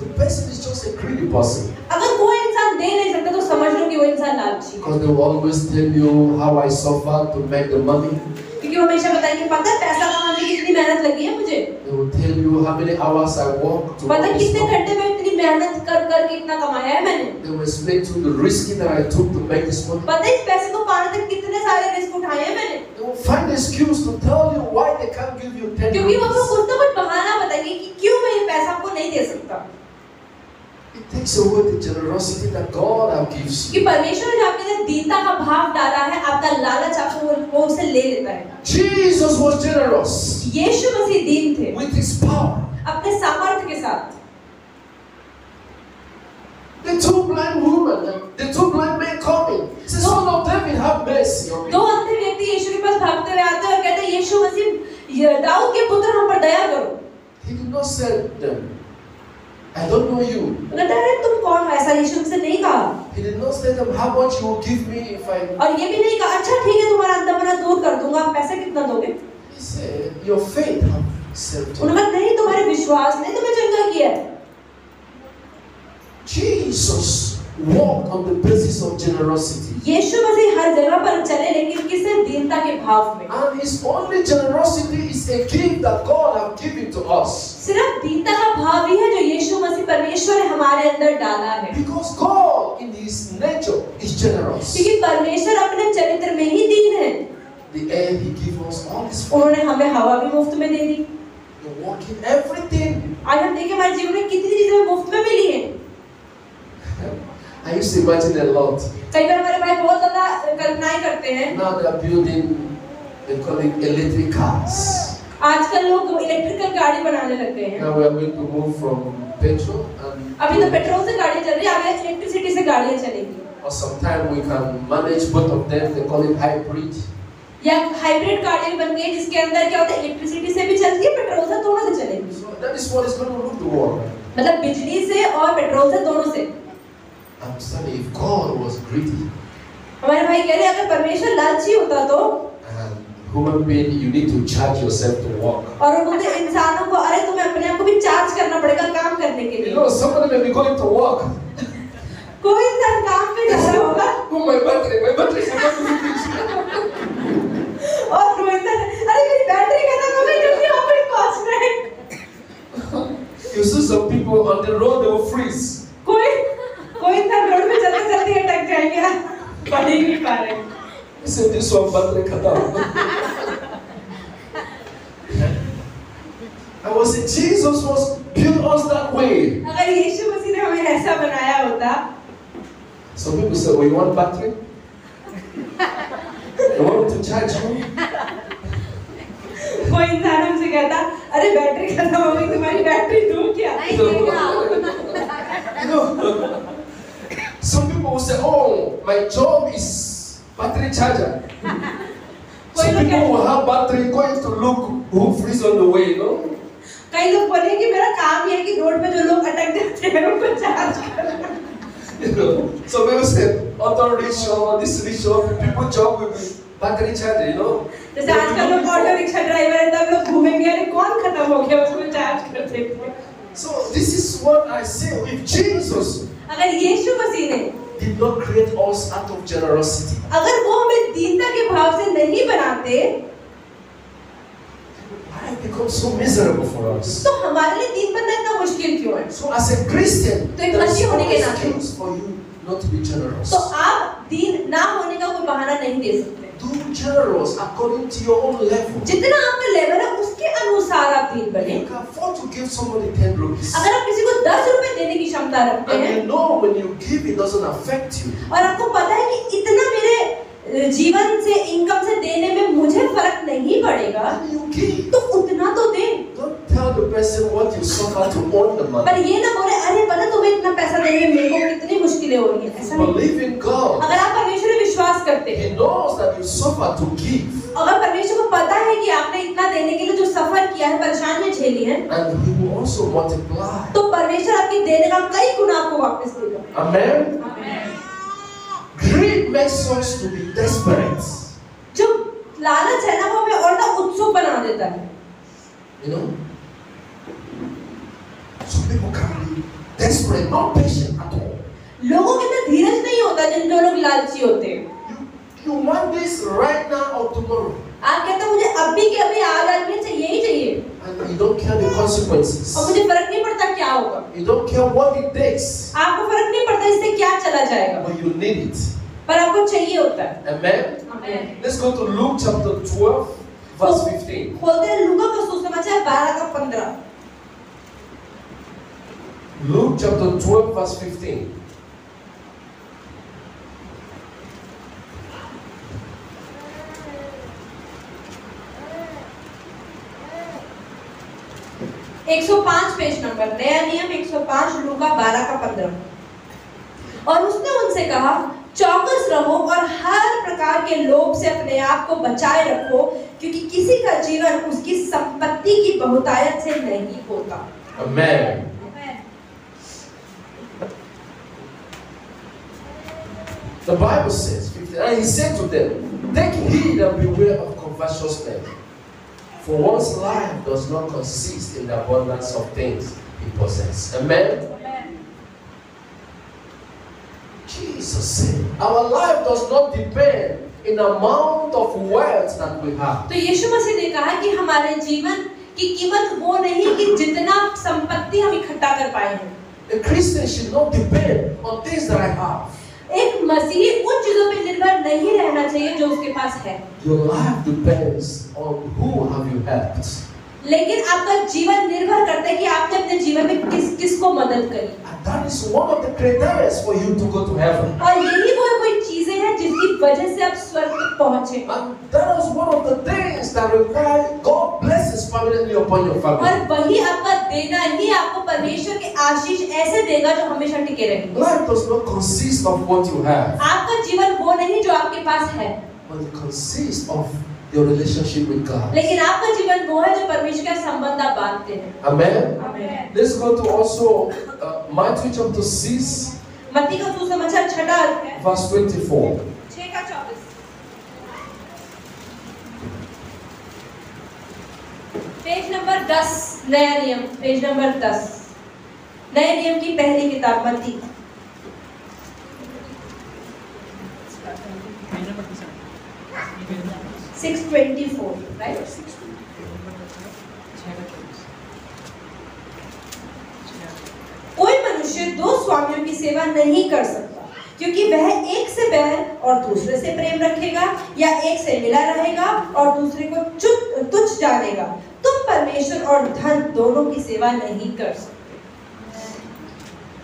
the person is just a greedy person. अगर कोई इंसान दे नहीं सकता तो समझ लो कि वो इंसान लालची है। Because they will always tell you how I suffer to make the money. क्योंकि वो हमेशा बताएंगे पता है पैसा कमाने की कितनी मेहनत लगी है मुझे, They will tell you how many hours I work to पता है make this कितने money. घंटे में इतनी मेहनत कर कर के इतना कमाया है मैंने, They will explain to you the risking that I took to make this money. पता है इस पैसे को पाने तक कितने सारे रिस्क उठाए हैं मैंने। They will find excuse to tell you why they can't give you 10 क्योंकि वो rupees. कुछ ना कुछ बहाना बताएंगे कि क्यों मैं ये पैसा आपको नहीं दे सकता। It takes away the generosity that God has gives कि you. परमेश्वर ने आपके अंदर दीनता का भाव डाला है, आपका लालच आपको वो उसे ले लेता है। Jesus was generous यीशु मसीह दीन थे with his power. अपने सामर्थ्य के साथ। The two blind women, the two blind men coming. Say, Son of David, have mercy on me. दो अंधे व्यक्ति यीशु के पास भागते हुए आते हैं और कहते हैं यीशु मसीह दाऊद के पुत्र हम पर दया करो। He did not say them, I don't know you. कहता है तुम कौन हो, ऐसा यीशु से नहीं कहा। He did not say them, how much you will give me if I... और ये भी नहीं कहा अच्छा ठीक है तुम्हारा अंधापना दूर कर दूंगा, आप पैसे कितना दोगे। He said, your faith have saved you. उन्होंने कहा नहीं तुम्हारे विश्वास ने तुम्हें चंगा किया है। Jesus walked on the basis of generosity. यीशु मसीह हर जगह पर चले लेकिन किसे दीनता के भाव में। And his only generosity is a gift that God has given to us. सिर्फ दीनता का भाव ही है जो यीशु मसीह परमेश्वर ने हमारे अंदर डाला है। Because God in his nature is generous. क्योंकि परमेश्वर अपने चरित्र में ही दीन है। The air he gives us all this. उन्होंने हमें हवा भी मुफ्त में दे दी। You walk in everything. आज हम देखें हमारे जीवन में कितनी चीजें मुफ्त में मिली हैं। I used to imagine a lot. कई बार हमारे भाई बहुत ज्यादा कल्पनाएं करते हैं। Now they are building, they call it electric cars. आजकल लोग इलेक्ट्रिकल गाड़ी बनाने लग गए हैं। Now we are going to move from petrol and अभी तो पेट्रोल से गाड़ी चल रही है, आगे इलेक्ट्रिसिटी से गाड़ियां चलेंगी। or sometimes we can manage both of them. They call it hybrid. या हाइब्रिड गाड़ी भी बन गई जिसके अंदर क्या होता है इलेक्ट्रिसिटी से भी चलती है, पेट्रोल से दोनों से चलेगी। So that is what is going to rule the world. मतलब बिजली से और पेट्रोल से दोनों से। I'm saying if God was greedy हमारे भाई कह रहे हैं अगर परमेश्वर लालची होता तो, and human being, you need to charge yourself to walk. और वो बोलते इंसानों को अरे तुम्हें अपने आप को भी चार्ज करना पड़ेगा काम करने के You लिए। know, somebody may be going to work. कोई इंसान काम पे जा रहा होगा Oh, my battery is about to finish. और वो इंसान अरे मेरी बैटरी खत्म हो गई जल्दी ऑफिस पहुंचना है। You see some people on the road, they will freeze. कोई इंसान रोड पे चलते चलते अटक जाएंगे, पढ़ ही नहीं पा रहे। He said this one battery khatam. I was saying Jesus was built us that way. अगर यीशु मसीह ने हमें हमें ऐसा बनाया होता। Some people say, "Oh, you want battery? You want me to charge you?" कोई इंसान हमसे कहता, अरे बैटरी खत्म हो गई, तुम्हारी बैटरी दूं क्या? नहीं देगा। You know, some people will say, "Oh, my job is battery charger." Some people will have battery going to look who freeze on the way, you know. कई लोग बोले कि मेरा काम ये है कि रोड पे जो लोग अटक जाते हैं उनको चार्ज करना। You know, some people say, "Auto rickshaw, this rickshaw, people job with battery charger," you know. जैसे आजकल लोग ऑटो रिक्शा ड्राइवर हैं, तब लोग घूमेंगे, अरे कौन खत्म हो गया उसको चार्ज कर देते हैं। So this is what I say. If Jesus अगर यीशु मसीह ने did not create us out of generosity, अगर वो हमें दीनता के भाव से नहीं बनाते, why it becomes so miserable for us? तो हमारे लिए दीन बनना इतना मुश्किल क्यों है? So as a Christian, तो एक there is मसीह no होने के नाते excuse for you not to be generous. तो आप दीन ना होने का कोई बहाना नहीं दे सकते। Do generous according to your own level. जितना आपका लेवल है उसके अनुसार आप दीन बने। You can afford to give somebody 10 rupees. अगर आप किसी को 10 रुपए देने की क्षमता रखते And हैं you know when you give, it doesn't affect you. और आपको पता है कि इतना मेरे जीवन से इनकम से देने में मुझे फर्क नहीं पड़ेगा, And you give. तो उतना तो दे। Don't tell the person what you suffer to earn the पर money. ये ना बोले, अरे पता तुम्हें इतना पैसा देने में मेरे को कितनी मुश्किलें हो रही हैं। ऐसा नहीं। Believe in God. अगर आप परमेश्वर में विश्वास करते हैं, He knows that you suffer to give. अगर परमेश्वर को पता है कि आपने इतना देने के लिए जो सफर किया है, परेशानियां झेली हैं, And He will also multiply. तो परमेश्वर आपके देने का कई गुना आपको वापस देगा। Amen. Greed makes us to be desperate. जो लालच है ना, वो हमें और ना उत्सुक बना देता है। You know? Some people can be desperate, not patient at all. लोगों के अंदर धीरज नहीं होता जो लोग लालची होते हैं। You want this right now or tomorrow. आप कहते हैं मुझे अभी के अभी आज आदमी चाहिए ही चाहिए, And you don't care the consequences. और मुझे फर्क नहीं पड़ता क्या होगा। You don't care what it takes. आपको फर्क नहीं पड़ता इससे क्या चला जाएगा, But you need it. पर आपको चाहिए होता है। Amen. आमीन। Let's go to Luke chapter 12, verse 15. खोलते हैं लूका का सुसमाचार 12:15। Luke chapter 12, verse 15. एक 105 पेज नंबर, नया नियम 105, लूका 12:15। और उसने उनसे कहा, चौकस रहो और हर प्रकार के लोभ से अपने आप को बचाए रखो, क्योंकि किसी का जीवन उसकी संपत्ति की बहुतायत से नहीं होता। Amen. The Bible says, 15, and he said to them, "Take heed and beware of covetous men, for one's life does not consist in the abundance of things he possesses." Amen. Jesus said, our life does not depend in the amount of wealth that we have. तो यीशु मसीह ने कहा कि हमारे जीवन की कीमत वो नहीं कि जितना संपत्ति हम इकट्ठा कर पाए हैं। A Christian should not depend on things that I have. एक मसीही उन चीजों पे निर्भर नहीं रहना चाहिए जो उसके पास है, Your life depends on who have you helped. लेकिन आपका जीवन निर्भर करता है कि आपने अपने जीवन में किस को मदद करी। And that is one of the criteria for you to go to heaven. और यही वो कोई चीजें हैं जिसकी वजह से आप स्वर्ग तक पहुंचे। And that is one of the things that require God blesses permanently upon your और family. वही आपका देना ही आपको परमेश्वर के आशीष ऐसे देगा जो हमेशा टिके रहेंगे। Life does not consist of what you have, आपका जीवन वो नहीं जो आपके पास है, but it consists of your relationship with God. लेकिन आपका जीवन वो है जो परमेश्वर का संबंध आप बांधते हैं। Amen. आमीन। Let's go to also Matthew chapter 6, मत्ती का सुसमाचार 6 अध्याय verse 24. 6:24। पेज नंबर 10, नया नियम, पेज नंबर 10, नए नियम की पहली किताब मत्ती। 6:24, राइट। कोई मनुष्य दो स्वामियों की सेवा नहीं कर सकता, क्योंकि वह एक से बैर और दूसरे से प्रेम रखेगा, या एक से मिला रहेगा और दूसरे को तुच्छ जानेगा। तुम परमेश्वर और धन दोनों की सेवा नहीं कर सकते।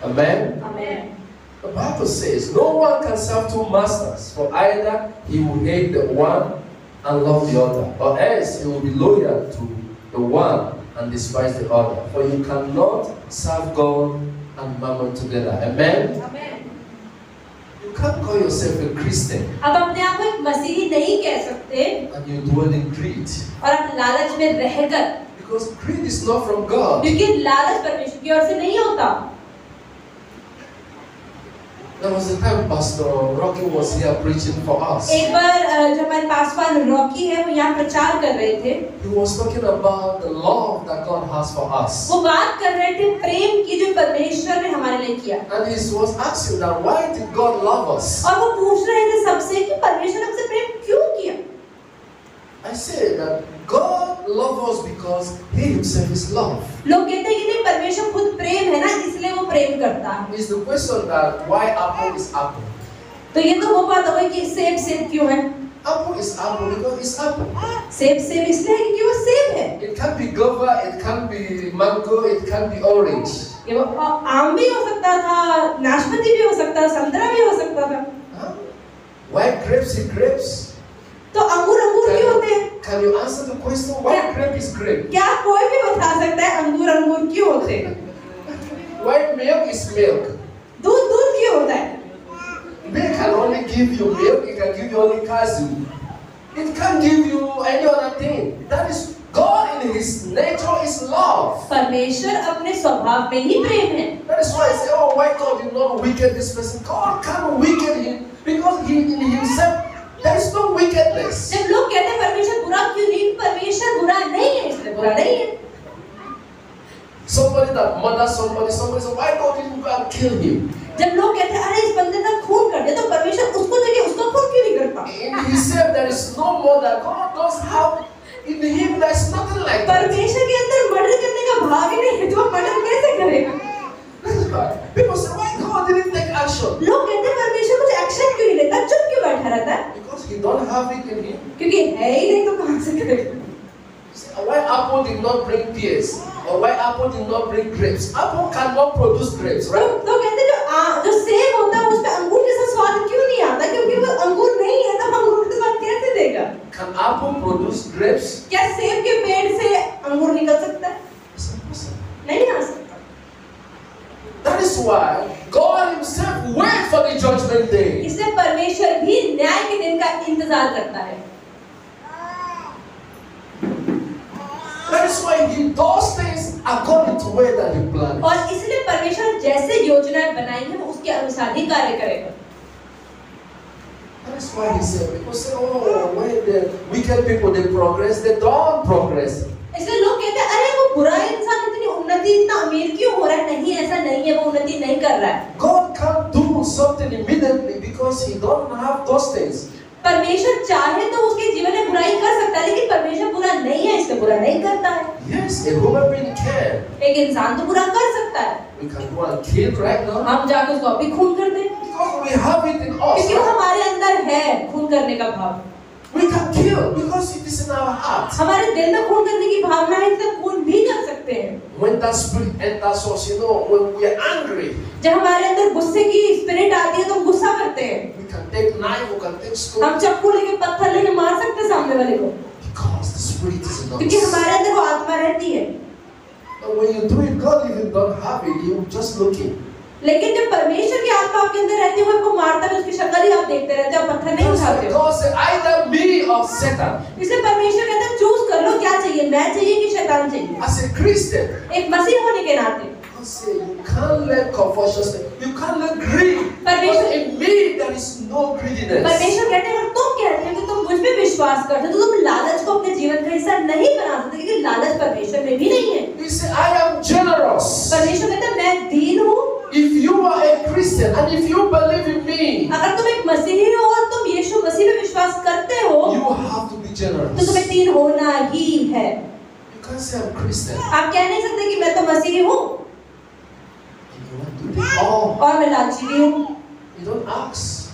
Amen? Amen. The Bible says, no one can serve two masters, for either he will hate the one and love the other, or else he will be loyal to the one and despise the other. For you cannot serve God and mammon together. Amen? Amen. You can't call yourself a Christian अब अपने आप को एक मसीही नहीं कह सकते and you dwell in greed. और आप लालच में रहकर, Because greed is not from God. क्योंकि लालच परमेश्वर की ओर से नहीं होता। There was a time Pastor Rocky was here preaching for us. एक बार जब हमारे पासवान रॉकी है, वो यहाँ प्रचार कर रहे थे। He was talking about the love that God has for us. वो बात कर रहे थे प्रेम की जो परमेश्वर ने हमारे लिए किया। And he was asking that why did God love us? और वो पूछ रहे थे सबसे कि परमेश्वर ने हमसे प्रेम क्यों किया? I say that God loves us because He Himself is love. लोग कहते हैं कि नहीं, परमेश्वर खुद प्रेम है ना, इसलिए वो प्रेम करता है। It's the question that why apple is apple. तो ये तो वो बात हो गई कि सेब सेब क्यों है? Apple is apple because it's apple. सेब सेब इसलिए है क्योंकि वो सेब है। It can be guava, it can be mango, it can be orange. ये वो आम भी हो सकता था, नाशपाती भी हो सकता था, संतरा भी हो सकता था। Huh? Why grapes is grapes? तो अंगूर अंगूर क्यों होते हैं? Can you answer the question why grape is grape? क्या कोई भी बता सकता है अंगूर अंगूर क्यों होते हैं? Why milk is milk? दूध दूध क्यों होता है? Milk can only give you milk, it can give you only calcium. It can't give you any other thing. That is God in His nature is love. परमेश्वर अपने स्वभाव में ही प्रेम है। That is why I say, oh, why God did not wicked this person? God can't wicked him because He in Himself there is no wickedness. जब लोग कहते हैं परमेश्वर बुरा क्यों नहीं, परमेश्वर बुरा नहीं है, इसलिए बुरा नहीं है। Somebody that murders somebody say, why God didn't go and kill him? जब लोग कहते हैं अरे इस बंदे का खून कर दे, तो परमेश्वर उसको जगह उसका खून क्यों नहीं करता? In Himself there is no murder. God does have in Him there is nothing like that. परमेश्वर के अंदर मर्डर करने का भाव ही नहीं है, तो मर्डर कैसे करेगा? People say, why God didn't take action? लोग कहते हैं परमेश्वर कुछ एक्शन क्यों नहीं लेता, चुप क्यों बैठा रहता है? Because He don't have it in Him. क्योंकि है ही नहीं तो कहां से करेगा? Why apple did not bring pears, or why apple did not bring grapes? Apple cannot produce grapes, right? तो कहते हैं जो सेब होता है उसमें अंगूर जैसा स्वाद क्यों नहीं आता? क्योंकि वो अंगूर नहीं है, तो अंगूर का स्वाद कैसे देगा? Can apple produce grapes? क्या सेब के पेड़ से अंगूर निकल सकता है? It's impossible. नहीं आ सकता। That is why God Himself waits for the judgment day. इसलिए परमेश्वर भी न्याय के दिन का इंतजार करता है। That is why He does things according to way that He planned. और इसलिए परमेश्वर जैसे योजनाएं बनाई है वो उसके अनुसार ही कार्य करेगा। That is why He said, people say, oh, when the wicked people they progress, they don't progress. इसलिए लोग कहते हैं अरे वो बुरा इंसान इतनी उन्नति इतना अमीर क्यों हो रहा है? नहीं, ऐसा नहीं है, वो उन्नति नहीं कर रहा है। God can't do something immediately because He don't have those things. परमेश्वर चाहे तो उसके जीवन में बुराई कर सकता है, लेकिन परमेश्वर बुरा नहीं है, इसलिए बुरा नहीं करता है। Yes, a human being can. एक इंसान तो बुरा कर सकता है। We can go and kill right now हम जाकर उसको अभी खून कर दें, because we have it in us. क्योंकि वो Right? हमारे अंदर है खून करने का भाव। We can kill because it is in our heart. हमारे दिल में खून करने की भावना है, इसलिए खून भी कर सकते हैं। When that spirit enters us, you know, when we are angry, जब हमारे अंदर गुस्से की स्पिरिट आती है तो हम गुस्सा करते हैं। we can take knife, we can take stone हम चाकू लेके पत्थर लेके मार सकते हैं सामने वाले को, because the spirit is in क्योंकि us. हमारे अंदर वो आत्मा रहती है। And when you do it, God even don't have it. You just looking. लेकिन जब परमेश्वर की आत्मा आपके अंदर रहती है, वो आपको मारता है, उसकी शक्ल ही आप देखते रहते हो, आप पत्थर नहीं उठाते हो। God said, either me or Satan. इसलिए परमेश्वर कहता है चूज कर लो क्या चाहिए, मैं चाहिए कि शैतान चाहिए। As a Christian, एक मसीह होने के नाते God said, you can't let covetousness, you can't let greed. परमेश्वर Because in me there is no greediness. परमेश्वर कहते हैं अगर तुम कहते हो कि तुम मुझ पे विश्वास करते हो, तो तुम लालच को अपने जीवन का हिस्सा नहीं बना सकते, क्योंकि लालच परमेश्वर में भी नहीं है। He said, I am generous. परमेश्वर कहता है मैं दीन हूँ। If you are a Christian and if you believe in me, अगर तुम एक मसीही हो और तुम यीशु मसीह में विश्वास करते हो, you have to be तो generous. तुम्हें दीन होना ही है। You can't say I'm Christian. आप कह नहीं सकते कि मैं तो मसीही हूँ And you want to be all. और मैं लालची भी हूँ। You don't ask,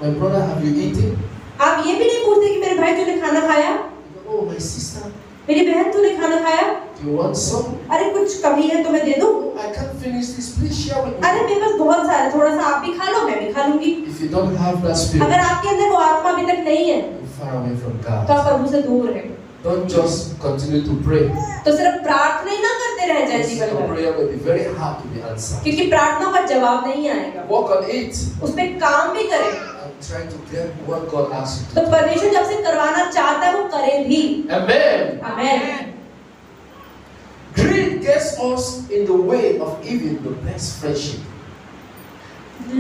my brother, have you eaten? आप ये भी नहीं पूछते कि मेरे भाई तूने खाना खाया, You go, oh, my sister, मेरी बहन तूने खाना खाया, do You want some? अरे कुछ कमी है तो मैं दे दूं? I can't finish this. Please share with me. अरे मेरे पास बहुत सारा, थोड़ा सा आप भी खा लो, मैं भी खा लूंगी। If you don't have that spirit, अगर आपके अंदर वो आत्मा अभी तक नहीं है, you're far away from तो God. आप प्रभु से दूर हैं। Don't just continue to pray. तो सिर्फ प्रार्थना ही ना करते रह जाए Your जीवन भर, prayer will be very hard to be answered. क्योंकि प्रार्थना का जवाब नहीं आएगा। Work on it उस पे काम भी करें। and try to get what God asks you to तो do. परमेश्वर जब से करवाना चाहता है वो करे भी। Amen. Amen. Greed gets us in the way of even the best friendship.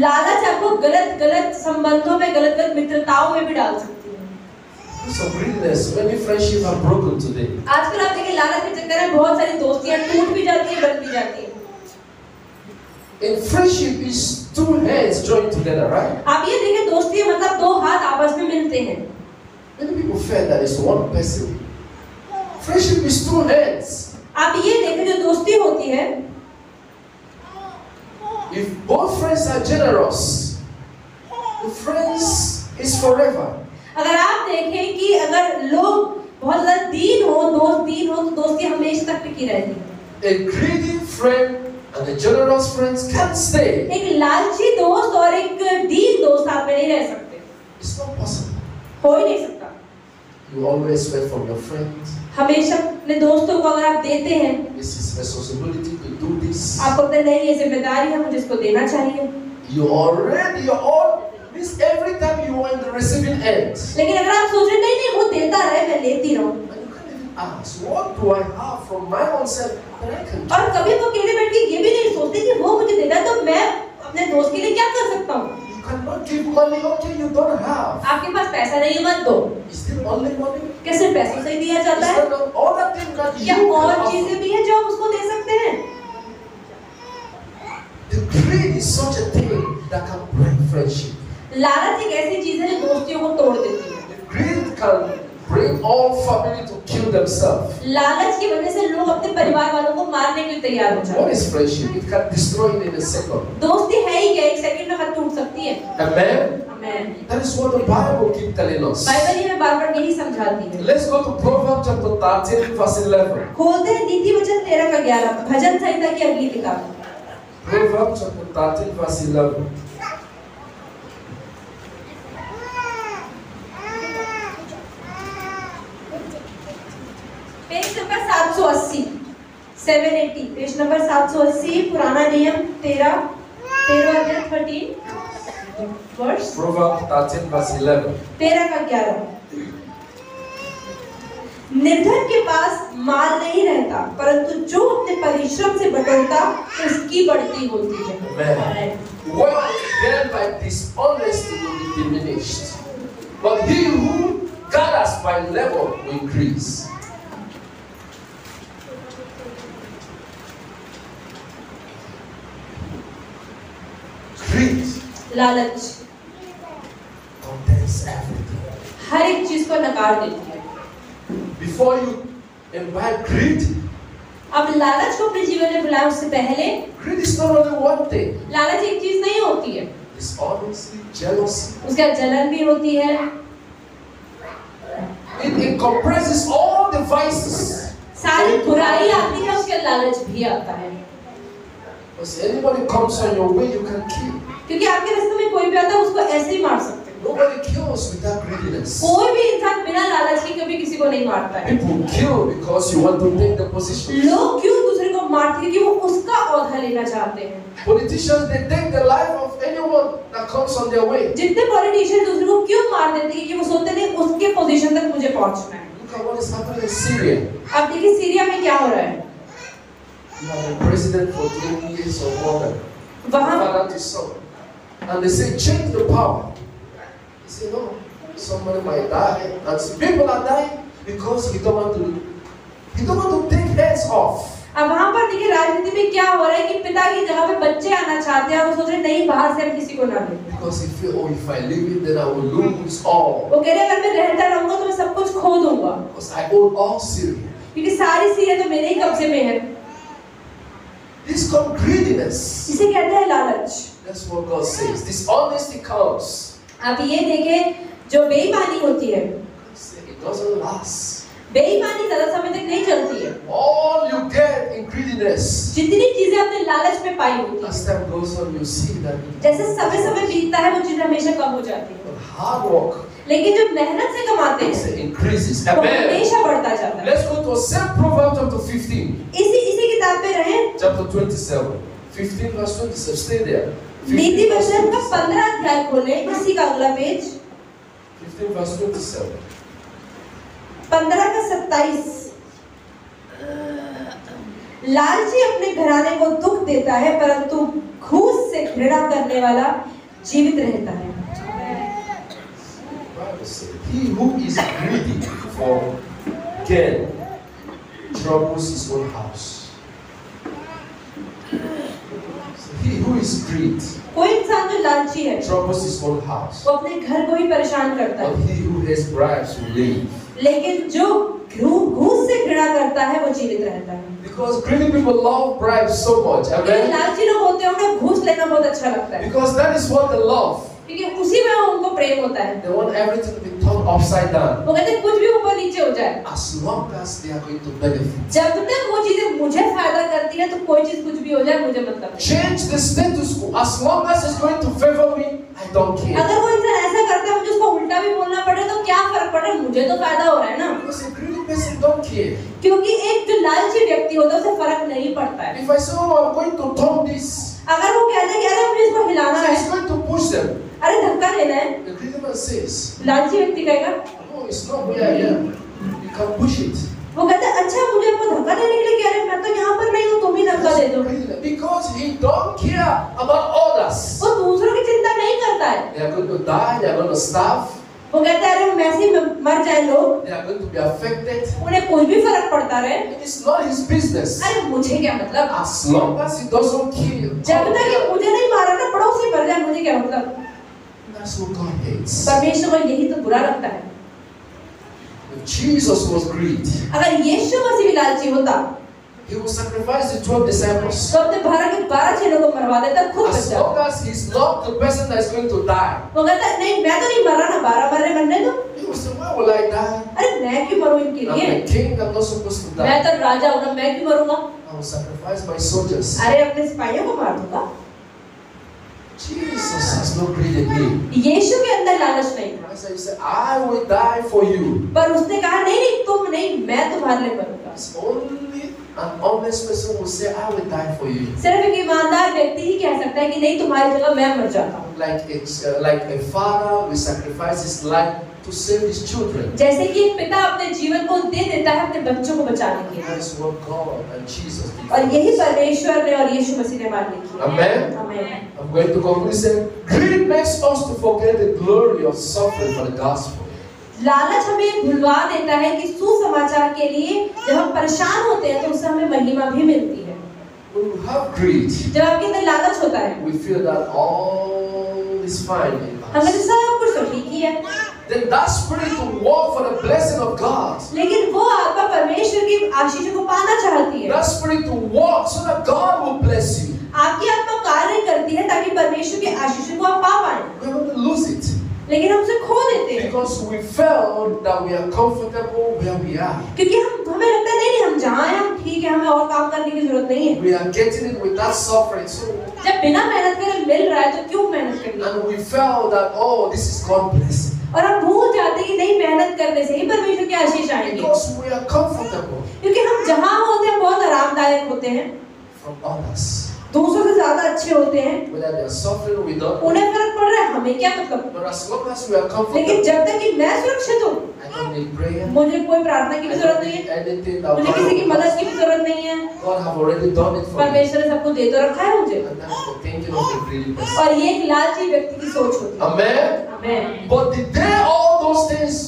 लालच आपको गलत संबंधों में, गलत मित्रताओं में भी डाल सकती है। Because of greediness, many friendships are broken today. आजकल आप देखिए लालच के चक्कर में बहुत सारी दोस्तियां टूट भी जाती है, बन भी जाती है। In friendship is two hands joined together, right? आप ये देखिए दोस्ती मतलब दो हाथ आपस में मिलते हैं। Many people feel that it's one person. Friendship is two hands. आप ये देखें जो दोस्ती होती है, If both friends are generous, the friends is forever. अगर आप देखें कि अगर लोग बहुत ज्यादा दीन हो, दोस्त दीन हो, तो दोस्ती हमेशा तक टिकी रहती है। A greedy friend and a generous friend can't stay. एक लालची दोस्त और एक दीन दोस्त आप में नहीं रह सकते, It's not possible. हो ही नहीं सकता। You always wait from your friends. हमेशा अपने दोस्तों को अगर आप देते हैं, It's his responsibility to do this. आपको पता नहीं ये जिम्मेदारी है, मुझे इसको देना चाहिए। You all miss every time you are in the receiving end. लेकिन अगर आप सोच रहे नहीं वो देता रहे, मैं लेती रहूं, And you can't even ask, what do I have from my own self that I can do? और कभी वो अकेले बैठ के ये भी नहीं सोचते कि वो मुझे देता है तो मैं अपने दोस्त के लिए क्या कर सकता हूँ। You cannot give money, okay, you don't have. आपके पास पैसा नहीं है, मत दो। Is it only money? क्या सिर्फ पैसों से ही दिया जाता है? Is there other things that you या can और offer? चीजें भी हैं जो आप उसको दे सकते हैं? The greed is such a thing that can break friendship. लालच एक ऐसी चीज है जो दोस्तियों को तोड़ देती है। The greed can bring all family to kill themselves. लालच की वजह से लोग अपने परिवार वालों को मारने के लिए तैयार हो जाते What हैं। is friendship? It can destroy it in a second. दोस्ती है ही क्या, एक सेकंड में खत्म टूट सकती है। Amen? Amen. That is what the Bible keeps telling us. Bible हमें बार-बार यही समझाती है। Let's go to Proverbs chapter 13 verse 11. खोलते हैं नीति वचन 13 का 11, भजन संहिता की अगली किताब। Proverbs chapter 13 verse 11. Page number 780, 780, page number 780, पुराना नियम 13 अध्याय 13 वर्ष Proverbs 13 verse 11. 13 का 11। निर्धन के पास माल नहीं रहता, परंतु जो अपने परिश्रम से बटोरता उसकी बढ़ती होती है। Amen. Wealth gained by dishonesty will be diminished, but he who gathers by labor will increase. Greed लालच contains everything. हर एक चीज को नकार देती है। Before you imbibe greed, अब लालच को अपने जीवन में बुलाए उससे पहले greed is not only one thing. लालच एक चीज नहीं होती है, Dishonesty, jealousy. उसके बाद जलन भी होती है। It comprises all the vices. सारी बुराई आती है, उसके लालच भी आता है। Because anybody comes on your way, you can kill. क्योंकि आपके रास्ते में कोई भी आता है उसको ऐसे ही मार सकते हैं। Nobody kills without greediness. कोई भी इंसान बिना लालच के कभी किसी को नहीं मारता है। People kill because you want to take the position. लोग क्यों दूसरे को मारते हैं? क्योंकि वो उसका औहदा लेना चाहते हैं। Politicians, they take the life of anyone that comes on their way. जितने पॉलिटिशियन दूसरे को क्यों मार देते हैं कि वो सोचते नहीं उसके पोजीशन तक मुझे पहुंचना है। Look at what is happening in Syria. अब देखिए सीरिया में क्या हो रहा है। You have a president for 20 years or more than. वहाँ Father to son. And they say change the power. They say no, somebody might die, and people are dying because he don't want to take heads off. अब वहाँ पर देखिए राजनीति में क्या हो रहा है कि पिता की जगह पे बच्चे आना चाहते हैं और वो सोच रहे नहीं बाहर से हम किसी को ना लें। Because he feel, oh, if I leave it, then I will lose all. वो कह रहे अगर मैं रहता रहूंगा तो मैं सब कुछ खो दूंगा। Because I own all Syria. क्योंकि सारी सीरिया तो मेरे ही कब्जे में है। This called greediness. इसे कहते हैं लालच। That's what God says. Dishonesty comes. आप ये देखें जो बेईमानी होती है It doesn't last. बेईमानी ज्यादा समय तक नहीं चलती है। All you get in greediness, जितनी चीजें आपने लालच में पाई होती हैं, as time goes on, you see that जैसे समय बीतता है वो चीजें हमेशा कम हो जाती है। hard work लेकिन जो मेहनत से कमाते हैं increases. वो Amen. हमेशा बढ़ता जाता है। Let's go to same Proverbs chapter 15, इसी किताब पे रहे chapter 27, 15 verse 27. Stay there. 15 नीति verse वचन का 27. 15 अध्याय खोले, इसी का अगला पेज 15 verse 27. 15 का 27। लालची अपने घराने को दुख देता है, परंतु घूस से घृणा करने वाला जीवित रहता है। Bible says, he who is greedy for gain troubles his own house. So he who is greedy कोई इंसान जो लालची है troubles his own house. वो अपने घर को ही परेशान करता But है, he who has bribes will live. लेकिन जो घूस से घृणा करता है वो जीवित रहता है। Because greedy people love bribes so much. क्योंकि Amen. लालची लोग होते हैं उन्हें घूस लेना बहुत अच्छा लगता है, Because that is what they love. क्योंकि उसी में उनको प्रेम होता है। They want everything to be turned upside down. वो कहते हैं कुछ भी ऊपर नीचे हो जाए, As long as they are going to benefit. जब तक वो चीजें मुझे फायदा करती है तो कोई चीज कुछ भी हो जाए मुझे मतलब नहीं। Change the status quo. As long as it's going to favor me, I don't care. अगर वो इंसान ऐसा करता है मुझे उसको उल्टा भी बोलना पड़े तो क्या फर्क पड़े, मुझे तो फायदा हो रहा है ना। Because a greedy person don't care. क्योंकि एक जो लालची व्यक्ति होता है उसे फर्क नहीं पड़ता है। If I say, oh, I'm going to turn this, अगर वो कहते हैं कि अरे मुझे इसको हिलाना so है, it's going to push them. अरे धक्का लेना है, The greedy man says, लालची व्यक्ति कहेगा, no, it's not where I am. You can push it. वो कहता है अच्छा मुझे आपको धक्का देने के लिए कह रहे हैं, मैं तो यहाँ पर नहीं हूँ, तुम ही धक्का दे दो। Because he don't care about others. वो दूसरों की चिंता नहीं करता है। They are going to die. They are going to starve. वो कहता है अरे वैसे ही मर जाए लोग, They are going to be affected. उन्हें कोई भी फर्क पड़ता रहे, It's not his business. अरे मुझे क्या मतलब, As long as he doesn't kill. जब तक ये मुझे नहीं मारा ना पड़ोसी मर जाए मुझे क्या मतलब। That's what God hates. परमेश्वर को यही तो बुरा लगता है। If Jesus was greedy, अगर यीशु मसीह भी लालची होता he would sacrifice the 12 disciples. तो अपने 12 चेलों को मरवा देता, खुद बच As जाता। long as he's not the person that is going to die. वो कहता है नहीं मैं तो नहीं मर रहा ना, 12 मरने दो। He would say, why will I die? अरे मैं क्यों मरूं इनके I'm लिए, the king. I'm not supposed to मैं die. तो राजा हूँ ना, मैं क्यों मरूंगा, I will sacrifice my soldiers. अरे अपने सिपाहियों को मार दूंगा। Jesus has no greed in him. यीशु के अंदर लालच नहीं था, Christ said, I will die for you. पर उसने कहा नहीं नहीं तुम नहीं, मैं तुम्हारे लिए मरूंगा। It's only an honest person will say, I will die for you. सिर्फ एक ईमानदार व्यक्ति ही कह सकता है कि नहीं तुम्हारी जगह मैं मर जाता हूँ। Like a father will sacrifice his life to save his children. जैसे कि एक पिता अपने जीवन को दे देता है अपने बच्चों को बचाने के लिए, That is what God and Jesus did. और यही परमेश्वर ने और यीशु मसीह ने हमारे लिए किया। Amen. आमीन। I'm going to conclude saying, greed makes us to forget the glory of suffering for the gospel. लालच हमें भुलवा देता है कि सुसमाचार के लिए जब हम परेशान होते हैं तो उससे हमें महिमा भी मिलती है। When you have greed, जब आपके अंदर लालच होता है we feel that all is fine in हमें us. सब कुछ तो ठीक ही है, Then that spirit to walk for the blessing of God. लेकिन वो आत्मा परमेश्वर की आशीषों को पाना चाहती है। That spirit to walk so that God will bless you. आपकी आत्मा कार्य करती है ताकि परमेश्वर की आशीषों को आप पा पाएं, We want to lose it लेकिन हम उसे खो देते हैं because we felt that we are comfortable where we are. क्योंकि हमें लगता है नहीं हम जहाँ हैं हम ठीक है, हमें और काम करने की जरूरत नहीं है। We are getting it without suffering. So, जब बिना मेहनत करे मिल रहा है तो क्यों मेहनत करनी, and we felt that, oh, this is God's blessing. और हम भूल जाते हैं कि नहीं मेहनत करने से ही परमेश्वर की आशीष आएंगे, Because we are comfortable क्योंकि हम जहाँ होते हैं बहुत आरामदायक होते हैं, from others. दूसरों से ज्यादा अच्छे होते हैं, Whether they are suffering, we don't. उन्हें फर्क पड़ रहा है, हमें क्या मतलब। But as long as we are लेकिन comfortable, जब तक कि मैं सुरक्षित हूँ, I don't need prayer. मुझे कोई प्रार्थना की I भी जरूरत don't नहीं need है, anything that मुझे किसी की मदद की भी जरूरत नहीं है, God have already done it for me. परमेश्वर ने सब कुछ दे तो रखा है मुझे। And that's the thinking of a greedy person. और ये एक लालची व्यक्ति की सोच होती है। Amen. आमीन। But the day all those things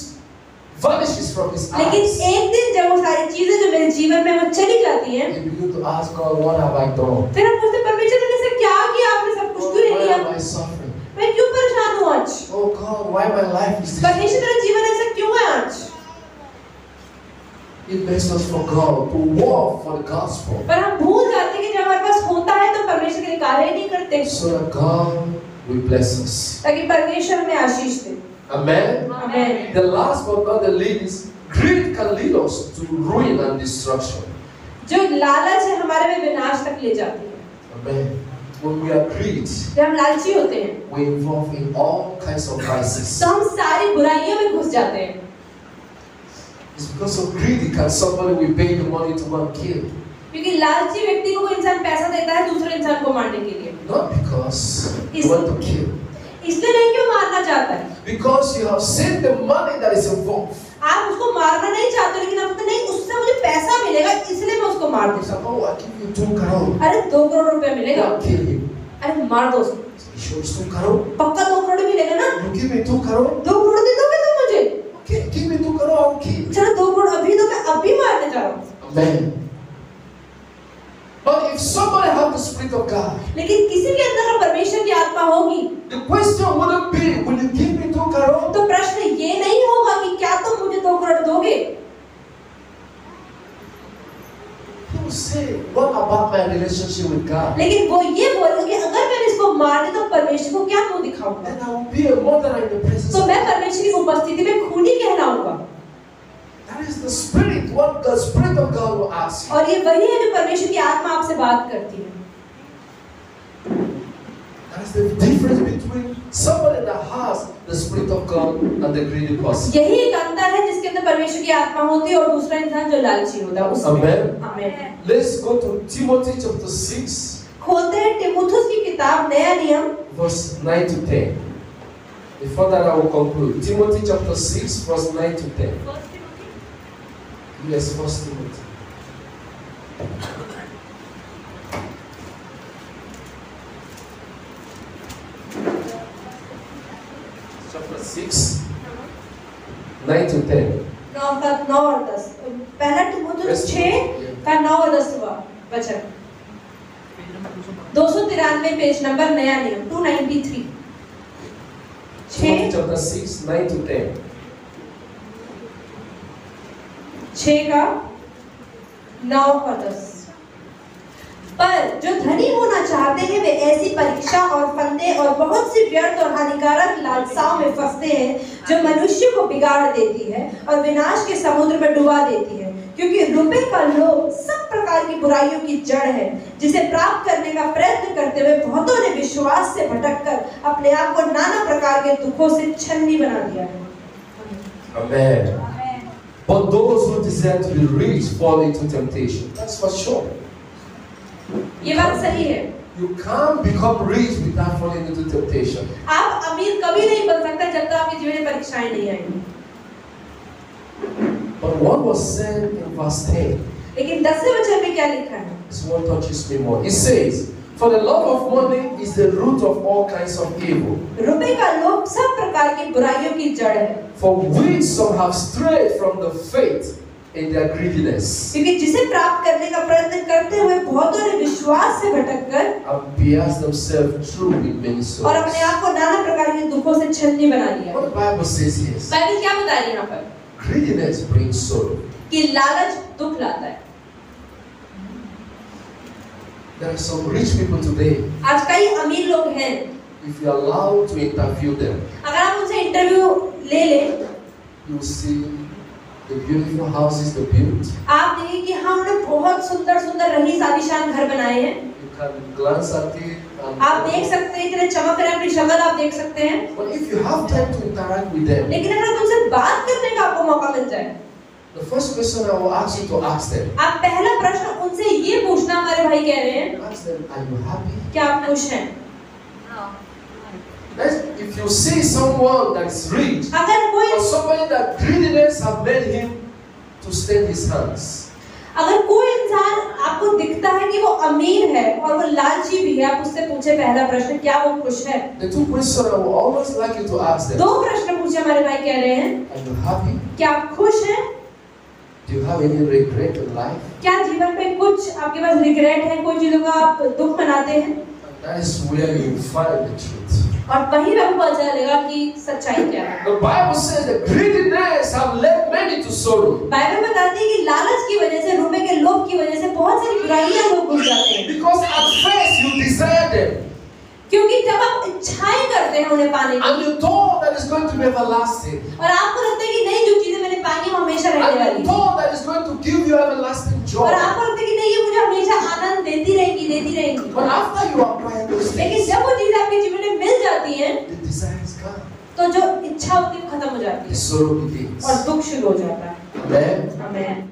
vanishes from his लेकिन eyes, एक दिन जब वो सारी चीजें जो मेरे जीवन में वो चली जाती हैं, he begin to ask God, what have I done? फिर हम पूछते परमेश्वर ने से क्या किया, आपने सब कुछ क्यों नहीं Why लिया, am I suffering? मैं क्यों परेशान हूँ आज, Oh God, why my life is this? परमेश्वर मेरा जीवन ऐसा क्यों है आज। It makes us for God to walk for the gospel, पर हम भूल जाते हैं कि जब हमारे पास होता है तो परमेश्वर के लिए कार्य नहीं करते, so that God will bless us. ताकि परमेश्वर हमें आशीष दे। Amen. आमीन। The last but not the least, greed can lead us to ruin and destruction. जो लालच है हमारे में विनाश तक ले जाती है। Amen. When we are greedy, जब हम लालची होते हैं we involve in all kinds of vices. तो हम सारी बुराइयों में घुस जाते हैं। It's because of greed can somebody will pay the money to go and kill. क्योंकि लालची व्यक्ति को कोई इंसान पैसा देता है दूसरे इंसान को मारने के लिए। Not because you want to kill. इसलिए नहीं कि वो मारना चाहता है। Because you have seen the money that is involved. आप उसको मारना नहीं चाहते लेकिन आप कहते नहीं उससे मुझे पैसा मिलेगा इसलिए मैं उसको मार देता हूँ। Oh, I give you 2 crore. अरे 2 करोड़ रुपया मिलेगा। Kill him. अरे मार दो उसको। You sure it's 2 crore? पक्का 2 करोड़ मिलेगा ना? You give me 2 crore? 2 crore दे दोगे तुम मुझे? Okay, give me 2 crore. I'll kill. चलो 2 करोड़ अभी दो मैं अभी मारने जा रहा हूँ। Amen. But if somebody have the Spirit of God, लेकिन किसी के अंदर परमेश्वर की आत्मा होगी the question wouldn't be, will you give me 2 crore? तो प्रश्न ये नहीं होगा कि क्या तुम मुझे 2 करोड़ दोगे? He will say, what about my relationship with God? लेकिन वो ये बोलेगा कि अगर मैं इसको मार दूं तो परमेश्वर को क्या मुंह दिखाऊंगा? Then I will be a murderer in the presence तो of मैं God. परमेश्वर की उपस्थिति में खूनी कहलाऊंगा। That is the Spirit, what the Spirit of God will ask you. और ये वही है जो परमेश्वर की आत्मा आपसे बात करती है। That is the difference between somebody that has the Spirit of God and the greedy person. यही एक अंतर है जिसके अंदर परमेश्वर की आत्मा होती है और दूसरा इंसान जो लालची होता है उसमें। Amen. आमीन। Let's go to Timothy chapter 6, खोलते हैं तीमुथियुस की किताब नया नियम verse 9 to 10. Before that I will conclude. Timothy chapter 6, verse 9 to 10. Yes, 1 Timothy. Chapter 6, 9 to 10. 9 और 10 पहला तीमुथियुस 6 का 9 और 10 वचन 293 पेज नंबर नया नियम 293 Timothy chapter 6, 9 to 10. 6 का 9 और 10 पर जो धनी होना चाहते हैं वे ऐसी परीक्षा और फंदे और बहुत सी व्यर्थ और हानिकारक लालसाओं में फंसते हैं जो मनुष्य को बिगाड़ देती है और विनाश के समुद्र में डुबा देती है क्योंकि रुपए का लोभ सब प्रकार की बुराइयों की जड़ है जिसे प्राप्त करने का प्रयत्न करते हुए बहुतों ने विश्वास से भटककर अपने आप को नाना प्रकार के दुखों से छन्नी बना दिया है। Amen. But those who desire to be rich fall into temptation. That's for sure. ये बात सही है। You can't become rich without falling into temptation. आप अमीर कभी नहीं बन सकते जब तक आपके जीवन में परीक्षाएं नहीं आएंगी। But what was said in verse 10? लेकिन 10वें वचन में क्या लिखा है? This one touches me more. It says, "For the love of money is the root of all kinds of evil, रुपए का लोभ सब प्रकार की बुराइयों की जड़ है for which some have strayed from the faith in their greediness, क्योंकि जिसे प्राप्त करने का प्रयत्न करते हुए बहुतों ने विश्वास से भटककर and pierced themselves through with many और अपने swords." आप को नाना प्रकार के दुखों से छन्नी बना लिया। What the Bible says here is, Bible क्या बता रही है यहाँ पर? greediness brings sorrow. कि लालच दुख लाता है। There are some rich people today. आज कई अमीर लोग हैं, If you are allowed to interview them, अगर आप उनसे इंटरव्यू ले लें, you will see the beautiful houses they built. आप देखेंगे कि हाँ उन्होंने बहुत सुंदर सुंदर रहीस आलीशान घर बनाए हैं। You can glance at it and आप देख सकते हैं इतने चमक रहे हैं, अपनी शक्ल आप देख सकते हैं। But if you have time to interact with them, लेकिन अगर आप उनसे बात करने का आपको मौका मिल जाए, the first question I will ask you to ask them, आप पहला प्रश्न उनसे ये पूछना, हमारे भाई कह रहे हैं, ask them, are you happy? क्या आप खुश हैं? If you see someone that is rich, अगर कोई or somebody that greediness have made him to stain his hands, अगर कोई इंसान आपको दिखता है कि वो अमीर है और वो लालची भी है, आप उससे पूछे पहला प्रश्न, क्या वो खुश है? the two questions I will always like you to ask them, 2 प्रश्न पूछे, हमारे भाई कह रहे हैं, are you happy? क्या आप खुश हैं? Do you have any regret in life? क्या जीवन में कुछ आपके पास रिग्रेट है, कोई चीजों का आप दुख मनाते हैं? And that is where you will find the truth. और वहीं आपको पता चलेगा कि सच्चाई क्या है। The Bible says that greediness have led many to sorrow. Bible बताती है कि लालच की वजह से, रुपए के लोभ की वजह से बहुत सारी बुराइयां लोग घुस जाते हैं। Because at first you desire them, क्योंकि जब आप इच्छाएं करते हैं उन्हें पाने की and you thought that it's going to be everlasting, और आपको लगता है कि नहीं जो चीजें मैंने पाई हैं वो हमेशा and come. तो जो इच्छा होती है वो खत्म हो जाती The है sorrow begins. और दुख शुरू हो जाता है। Amen. आमीन।